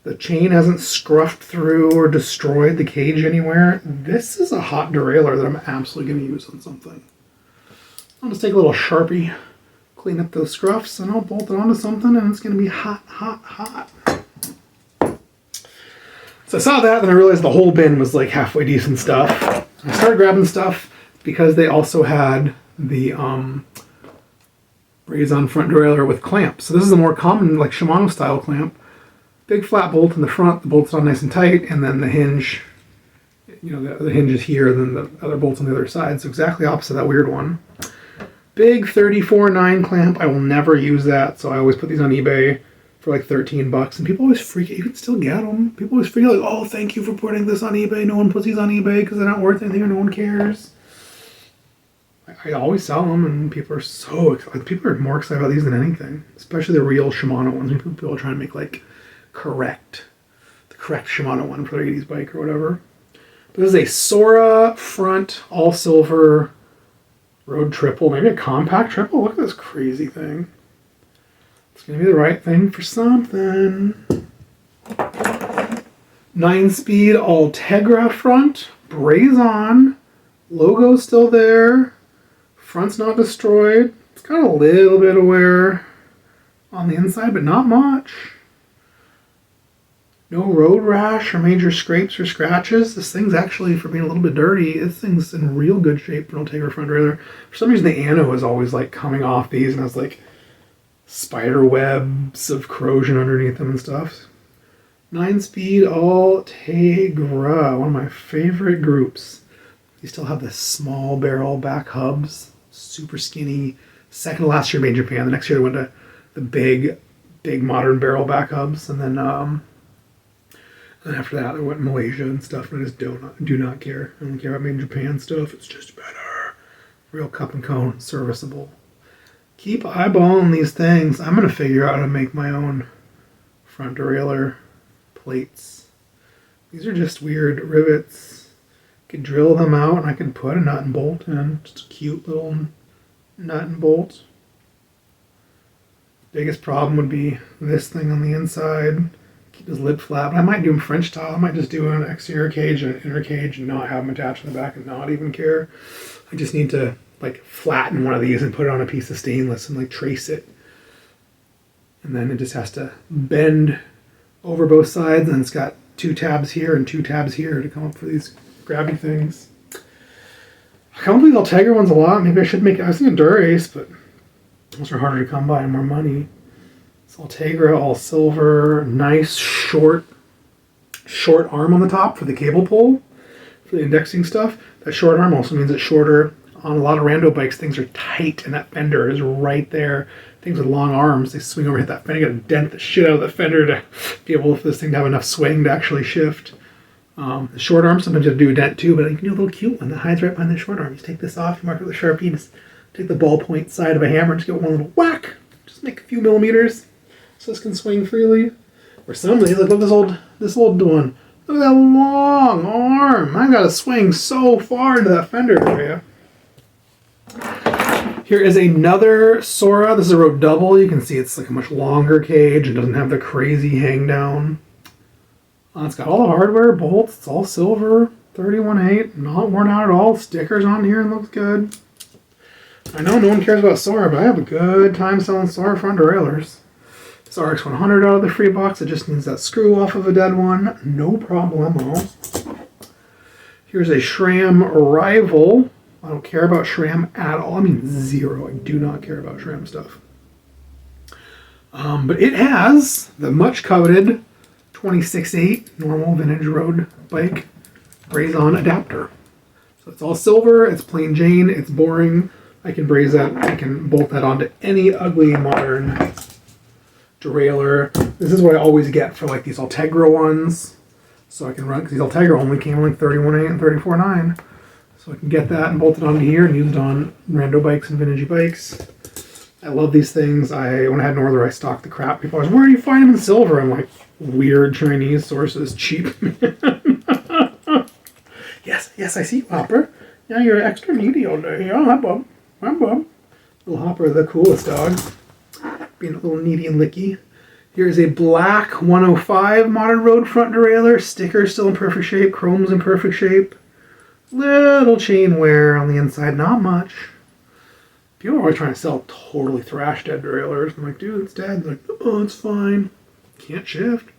The chain hasn't scruffed through or destroyed the cage anywhere. This is a hot derailleur that I'm absolutely going to use on something. I'll just take a little Sharpie, clean up those scruffs, and I'll bolt it onto something, and it's going to be hot, hot, hot. So I saw that, and I realized the whole bin was like halfway decent stuff. I started grabbing stuff because they also had the raise-on front derailleur with clamps. So this is a more common, like Shimano style clamp. Big flat bolt in the front, the bolt's on nice and tight, and then the hinge, you know, the hinge is here, and then the other bolt's on the other side. So exactly opposite that weird one. Big 34/9 clamp. I will never use that, so I always put these on eBay for like $13, and people always freak out. You can still get them. People always freak out like, oh, thank you for putting this on eBay. No one puts these on eBay because they're not worth anything or no one cares. I always sell them, and people are so excited. People are more excited about these than anything, especially the real Shimano ones. People are trying to make like the correct Shimano one for their 80s bike or whatever. But this is a Sora front all silver road triple, maybe a compact triple. Look at this crazy thing. It's gonna be the right thing for something. 9-speed Ultegra front, braze on, logo's still there. Front's not destroyed. It's got a little bit of wear on the inside, but not much. No road rash or major scrapes or scratches. This thing's actually, for being a little bit dirty, this thing's in real good shape for an Ultegra front derailleur. For some reason, the ano is always like coming off these and has like spider webs of corrosion underneath them and stuff. 9-speed Ultegra, one of my favorite groups. They still have the small barrel back hubs, super skinny. Second to last year made in Japan. The next year they went to the big modern barrel back hubs, and then after that they went to Malaysia and stuff. And I just do not care. I don't care about made in Japan stuff. It's just better. Real cup and cone, serviceable. Keep eyeballing these things. I'm gonna figure out how to make my own front derailleur plates. These are just weird rivets. I could drill them out and I could put a nut and bolt in. Just a cute little nut and bolt. Biggest problem would be this thing on the inside. Keep his lid flat. But I might do them French style. I might just do an exterior cage and an inner cage and not have them attached in the back and not even care. I just need to like flatten one of these and put it on a piece of stainless and like trace it. And then it just has to bend over both sides, and it's got 2 tabs here and 2 tabs here to come up for these grabby things. I come up with these Ultegra ones a lot. Maybe I should make it. I was thinking Dura-Ace, but those are harder to come by and more money. It's Ultegra, all silver, nice short arm on the top for the cable pull, for the indexing stuff. That short arm also means it's shorter. On a lot of rando bikes, things are tight, and that fender is right there. Things with long arms, they swing over, hit that fender, you gotta dent the shit out of the fender to be able for this thing to have enough swing to actually shift. The short arm, sometimes you have to do a dent too, but you can do a little cute one that hides right behind the short arm. You just take this off, you mark it with a Sharpie, just take the ballpoint side of a hammer and just get one little whack. Just make a few millimeters so this can swing freely. Or some of these, look at this old one. Look at that long arm. I've got to swing so far into that fender area. Here is another Sora. This is a road double. You can see it's like a much longer cage. It doesn't have the crazy hang down. It's got all the hardware, bolts. It's all silver. 31/8. Not worn out at all. Stickers on here and looks good. I know no one cares about Sora, but I have a good time selling Sora front derailleurs. It's RX100 out of the free box. It just needs that screw off of a dead one. No problemo. Here's a SRAM Rival. I don't care about SRAM at all. I mean, zero. I do not care about SRAM stuff. But it has the much coveted 26/8 normal vintage road bike braze-on adapter. So it's all silver. It's plain Jane. It's boring. I can braze that. I can bolt that onto any ugly modern derailleur. This is what I always get for like these Ultegra ones. So I can run, because these Ultegra only came in like 31/8 and 34/9. So I can get that and bolt it onto here and use it on rando bikes and vintagey bikes. I love these things. When I had Norther, I stocked the crap. People always, where do you find them in silver? I'm like, weird Chinese sources, cheap. Yes, I see you, Hopper. Yeah, you're extra needy all day. Yeah, hi, Bob. Hi, Bob. Little Hopper, the coolest dog. Being a little needy and licky. Here's a black 105 modern road front derailleur. Sticker still in perfect shape. Chrome's in perfect shape. Little chain wear on the inside, not much. People are always trying to sell totally thrashed dead derailleurs. I'm like, dude, it's dead. They're like, oh, it's fine. Can't shift.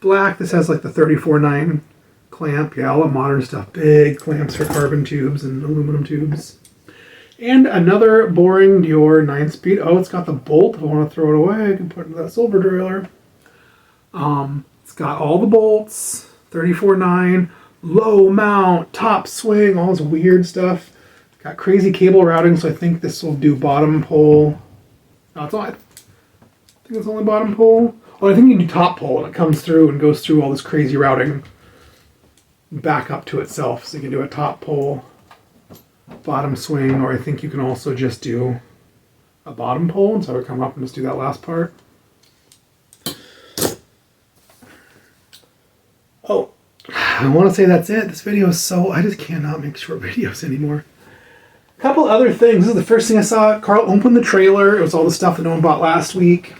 Black, this has like the 34.9 clamp. Yeah, all the modern stuff. Big clamps for carbon tubes and aluminum tubes. And another boring Dior 9-speed. Oh, it's got the bolt. If I want to throw it away, I can put it into that silver derailleur. It's got all the bolts. 34.9. Low mount, top swing, all this weird stuff. Got crazy cable routing, so I think this will do bottom pole. No, it's not. I think it's only bottom pole. Oh, I think you can do top pole, and it comes through and goes through all this crazy routing back up to itself. So you can do a top pole, bottom swing, or I think you can also just do a bottom pole, and so I would come up and just do that last part. Oh, I want to say that's it. This video is I just cannot make short videos anymore. A couple other things. This is the first thing I saw. Carl opened the trailer. It was all the stuff that no one bought last week.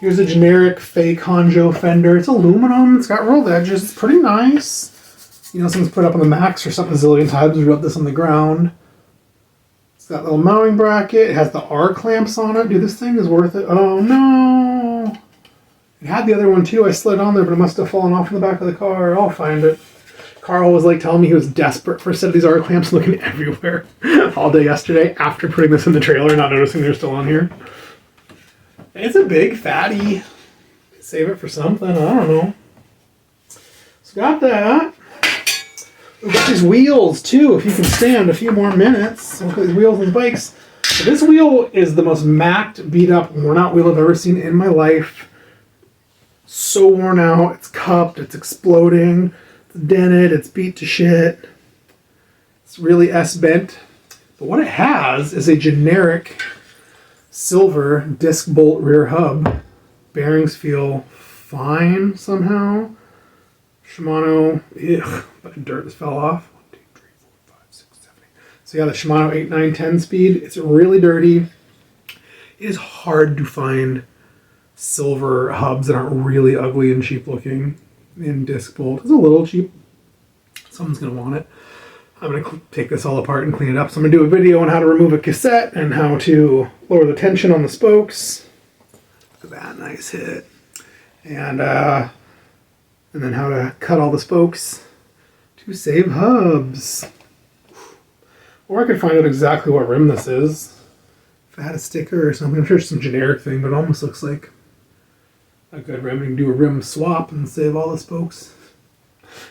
Here's a generic fake Hanjo fender. It's aluminum. It's got rolled edges. It's pretty nice. You know, someone's put it up on the Max or something a zillion times. We rubbed this on the ground. It's got a little mounting bracket. It has the R clamps on it. Dude, this thing is worth it. Oh, no. It had the other one, too. I slid on there, but it must have fallen off in the back of the car. I'll find it. Carl was like telling me he was desperate for a set of these R clamps, looking everywhere all day yesterday after putting this in the trailer, not noticing they're still on here. It's a big fatty. Save it for something, I don't know. So got that. We've got these wheels too, if you can stand a few more minutes. Look at these wheels and bikes. So this wheel is the most macked, beat up, worn out wheel I've ever seen in my life. So worn out, it's cupped, it's exploding. Dented, it's beat to shit. It's really S-bent. But what it has is a generic silver disc bolt rear hub. Bearings feel fine somehow. Shimano, but dirt just fell off. 1, 2, 3, 4, 5, 6, 7, 8. So yeah, the Shimano 8, 9, 10 speed. It's really dirty. It is hard to find silver hubs that aren't really ugly and cheap looking. In disc bolt. It's a little cheap. Someone's going to want it. I'm going to take this all apart and clean it up. So I'm going to do a video on how to remove a cassette and how to lower the tension on the spokes. Look at that, nice hit. And then how to cut all the spokes to save hubs. Or I could find out exactly what rim this is. If I had a sticker or something. I'm sure it's some generic thing, but it almost looks like a good rim. You can do a rim swap and save all the spokes.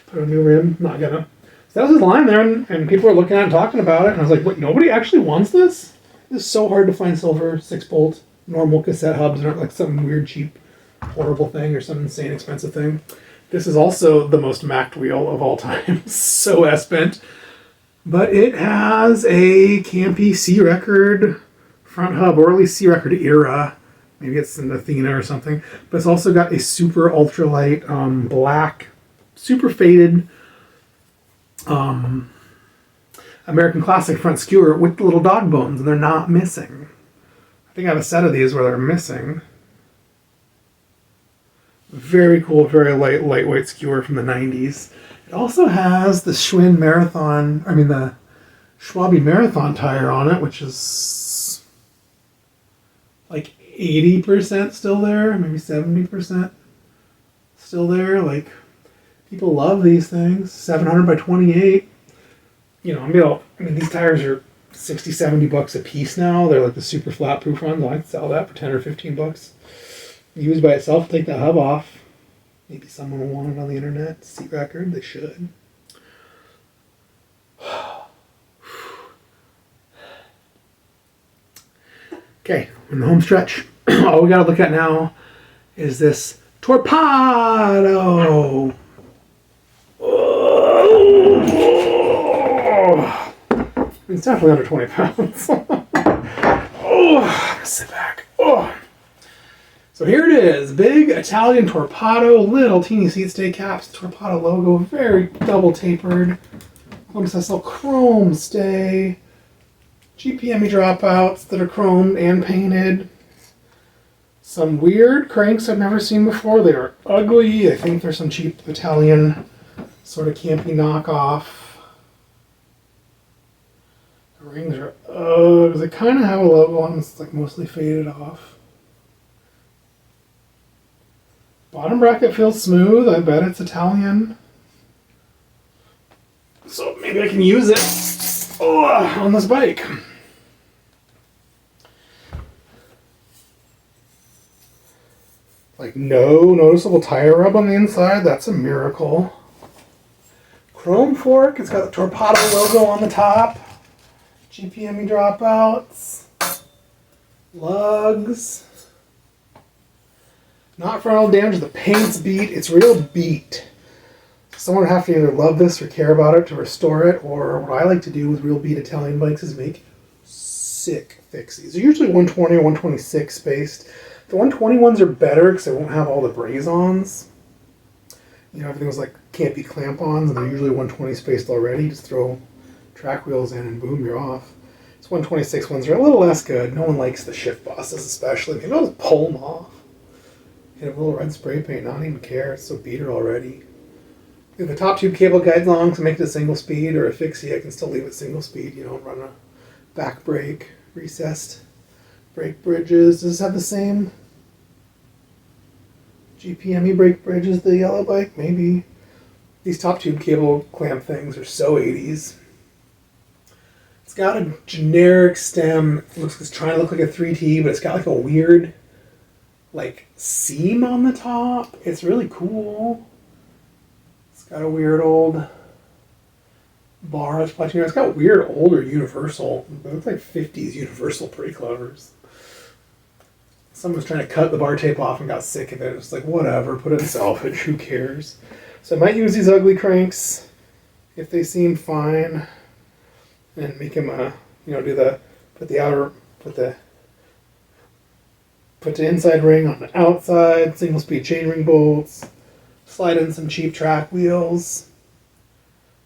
Put a new rim. Not gonna. So that was his line there, and people were looking at it and talking about it, and I was like, wait, nobody actually wants this? It's so hard to find silver 6-bolt normal cassette hubs. They're not like some weird, cheap, horrible thing or some insane expensive thing. This is also the most macked wheel of all time. So S-bent. But it has a campy C-record front hub, or at least C-record era. Maybe it's an Athena or something. But it's also got a super ultralight black, super faded American Classic front skewer with the little dog bones, and they're not missing. I think I have a set of these where they're missing. Very cool, very lightweight skewer from the 90s. It also has the Schwinn the Schwabe Marathon tire on it, which is like 80% still there, maybe 70% still there. Like, people love these things. 700 by 28. You know, I mean, these tires are 60, 70 bucks a piece now. They're like the super flat proof ones. I'd sell that for 10 or 15 bucks. Used by itself, take that hub off. Maybe someone will want it on the internet. Seat record, they should. Okay, in the home stretch, all we gotta look at now is this Torpedo. Oh. It's definitely under 20 pounds. Oh, sit back. Oh. So here it is, big Italian Torpedo, little teeny seat stay caps, Torpedo logo, very double tapered. Quintessential chrome stay. GPME dropouts that are chromed and painted. Some weird cranks I've never seen before. They are ugly. I think there's some cheap Italian sort of campy knockoff. The rings are they kind of have a logo on them. It's like mostly faded off. Bottom bracket feels smooth. I bet it's Italian. So maybe I can use it on this bike. Like no noticeable tire rub on the inside. That's a miracle. Chrome fork. It's got the Torpedo logo on the top. GPME dropouts. Lugs. Not frontal damage. The paint's beat. It's real beat. Someone would have to either love this or care about it to restore it, or what I like to do with real beat Italian bikes is make sick fixies. They're usually 120 or 126 spaced. The 120 ones are better because they won't have all the braze-ons. You know, everything's like can't be clamp-ons, and they're usually 120 spaced already. Just throw track wheels in and boom, you're off. These 126 ones are a little less good. No one likes the shift bosses especially. Maybe I'll just pull them off. Hit a little red spray paint, not even care. It's so beater already. If the top tube cable guides long to make it a single speed or a fixie, I can still leave it single speed, you know, run a back brake, recessed brake bridges. Does this have the same GPME brake bridge as the yellow bike? Maybe. These top tube cable clamp things are so 80s. It's got a generic stem. It's trying to look like a 3T, but it's got like a weird like seam on the top. It's really cool. It's got a weird old bar that's platinum. It's got weird older Universal. It looks like 50s Universal pre-clovers. Someone's trying to cut the bar tape off and got sick of it. It's like, whatever, put it in salvage, who cares? So I might use these ugly cranks if they seem fine and make them, put the inside ring on the outside, single speed chainring bolts, slide in some cheap track wheels,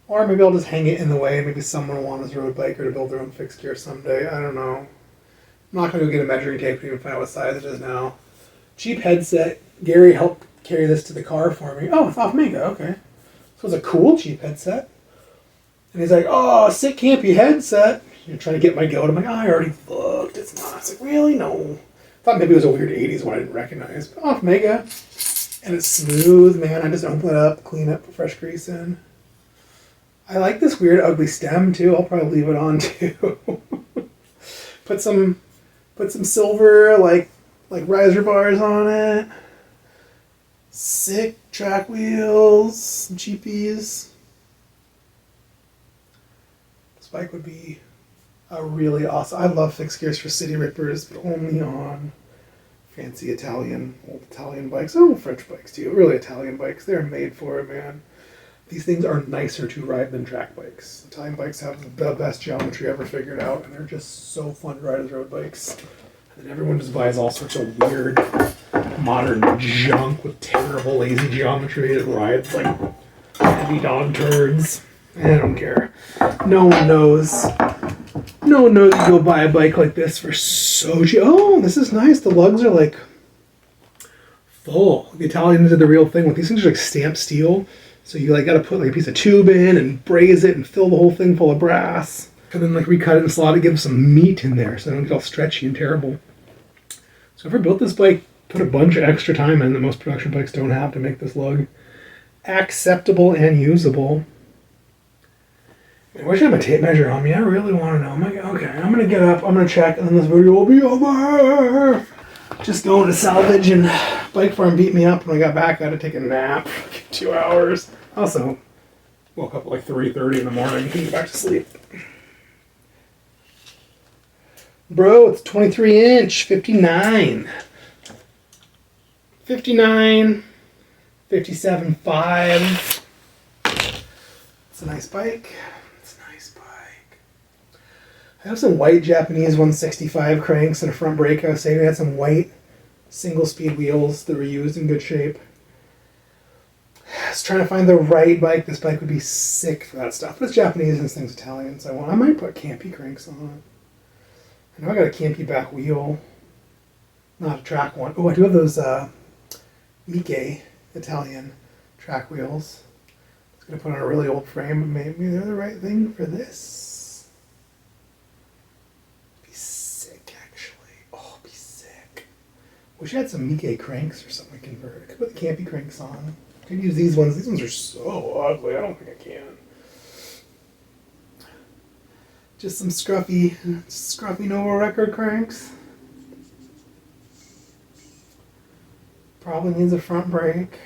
or maybe I'll just hang it in the way. Maybe someone will want his road biker to build their own fixed gear someday. I don't know. I'm not going to go get a measuring tape to even find out what size it is now. Cheap headset. Gary helped carry this to the car for me. Oh, it's off Mega. Okay. So it's a cool cheap headset. And he's like, oh, sick campy headset. You're trying to get my goat. I'm like, oh, I already looked. It's not. It's like, really? No. Thought maybe it was a weird 80s one I didn't recognize. But off Mega. And it's smooth, man. I just open it up, clean it, put fresh grease in. I like this weird ugly stem too. I'll probably leave it on too. Put some silver like riser bars on it. Sick track wheels, some cheapies. This bike would be a really awesome. I love fixed gears for city rippers, but only on fancy old Italian bikes. Oh, French bikes too. Really Italian bikes. They're made for it, man. These things are nicer to ride than track bikes. Italian bikes have the best geometry ever figured out, and they're just so fun to ride as road bikes. And everyone just buys all sorts of weird modern junk with terrible lazy geometry that rides like heavy dog turds. I don't care. No one knows. No one knows you go buy a bike like this for so cheap. Oh, this is nice. The lugs are like full. The Italians did the real thing with these things are like stamped steel. So you like got to put like a piece of tube in and braze it and fill the whole thing full of brass. And then like recut it and slot it, give some meat in there so they don't get all stretchy and terrible. So if I built this bike, put a bunch of extra time in that most production bikes don't have to make this lug acceptable and usable. I wish I had my tape measure on me. I really want to know. Okay, I'm going to get up, I'm going to check, and then this video will be over. Just going to salvage, and Bike Farm beat me up when I got back. I had to take a nap for like 2 hours. Also, woke up at like 3:30 in the morning, couldn't get back to sleep. Bro, it's 23 inch, 59. 59, 57.5. It's a nice bike. It's a nice bike. I have some white Japanese 165 cranks and a front brake. I was saying I had some white single-speed wheels that were used in good shape. I was trying to find the right bike. This bike would be sick for that stuff. But it's Japanese and this thing's Italian, so I might put campy cranks on it. I know I got a campy back wheel. Not a track one. Oh, I do have those Mike Italian track wheels. I was going to put on a really old frame, but maybe they're the right thing for this. Be sick, actually. Oh, be sick. Wish I had some Mike cranks or something to convert. I could put the campy cranks on. I could use these ones. These ones are so ugly. I don't think I can. Just some scruffy Nova record cranks. Probably needs a front brake.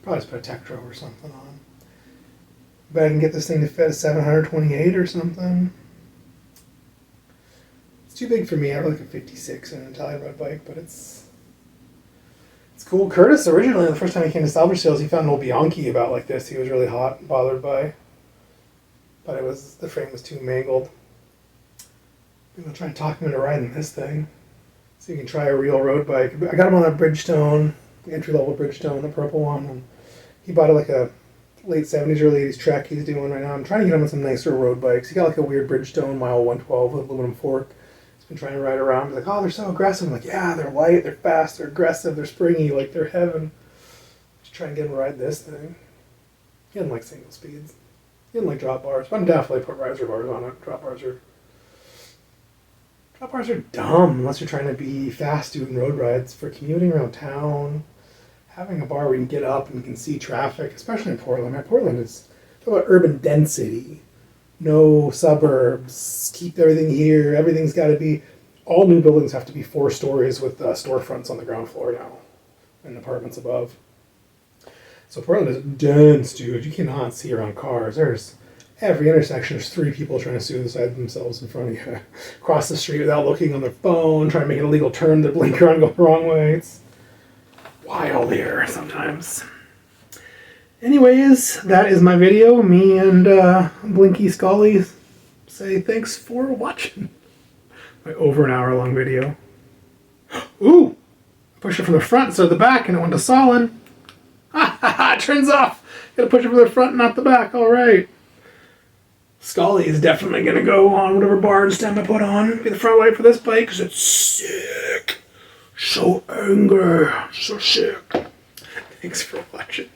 Probably just put a Tektro or something on. Bet I can get this thing to fit a 728 or something. It's too big for me. I like a 56 in an Italian road bike, but it's cool. Curtis originally, the first time he came to salvage sales, he found an old Bianchi about like this. He was really hot and bothered by, but the frame was too mangled. I'm gonna try and talk him into riding this thing, so you can try a real road bike. I got him on a Bridgestone, the entry-level Bridgestone, the purple one, and he bought like a late 70s, early 80s Trek he's doing right now. I'm trying to get him on some nicer road bikes. He got like a weird Bridgestone Mile 112 with aluminum fork. He's been trying to ride around. He's like, oh, they're so aggressive. I'm like, yeah, they're light, they're fast, they're aggressive, they're springy, like they're heaven. Just try and get him to ride this thing. He doesn't like single speeds. He doesn't like drop bars, but I'm definitely put riser bars on it. Drop bars are dumb unless you're trying to be fast doing road rides. For commuting around town, having a bar where you can get up and you can see traffic, especially in Portland. Portland is talk about urban density. No suburbs. Keep everything here. Everything's got to be. All new buildings have to be 4 stories with storefronts on the ground floor now, and apartments above. So Portland is dense, dude. You cannot see around cars. There's every intersection. There's 3 people trying to suicide themselves in front of you, across the street without looking on their phone, trying to make an illegal turn. Their blinker on, go the wrong way. It's wild here sometimes. Anyways, that is my video. Me and Blinky Scully say thanks for watching. My over an hour long video. Ooh! Push it from the front instead of the back and it went to solid. Ha ha ha! It turns off! Gotta push it from the front, not the back. Alright. Scully is definitely gonna go on whatever bar and stem I put on. Be the front light for this bike because it's sick. So angry. So sick. Thanks for watching.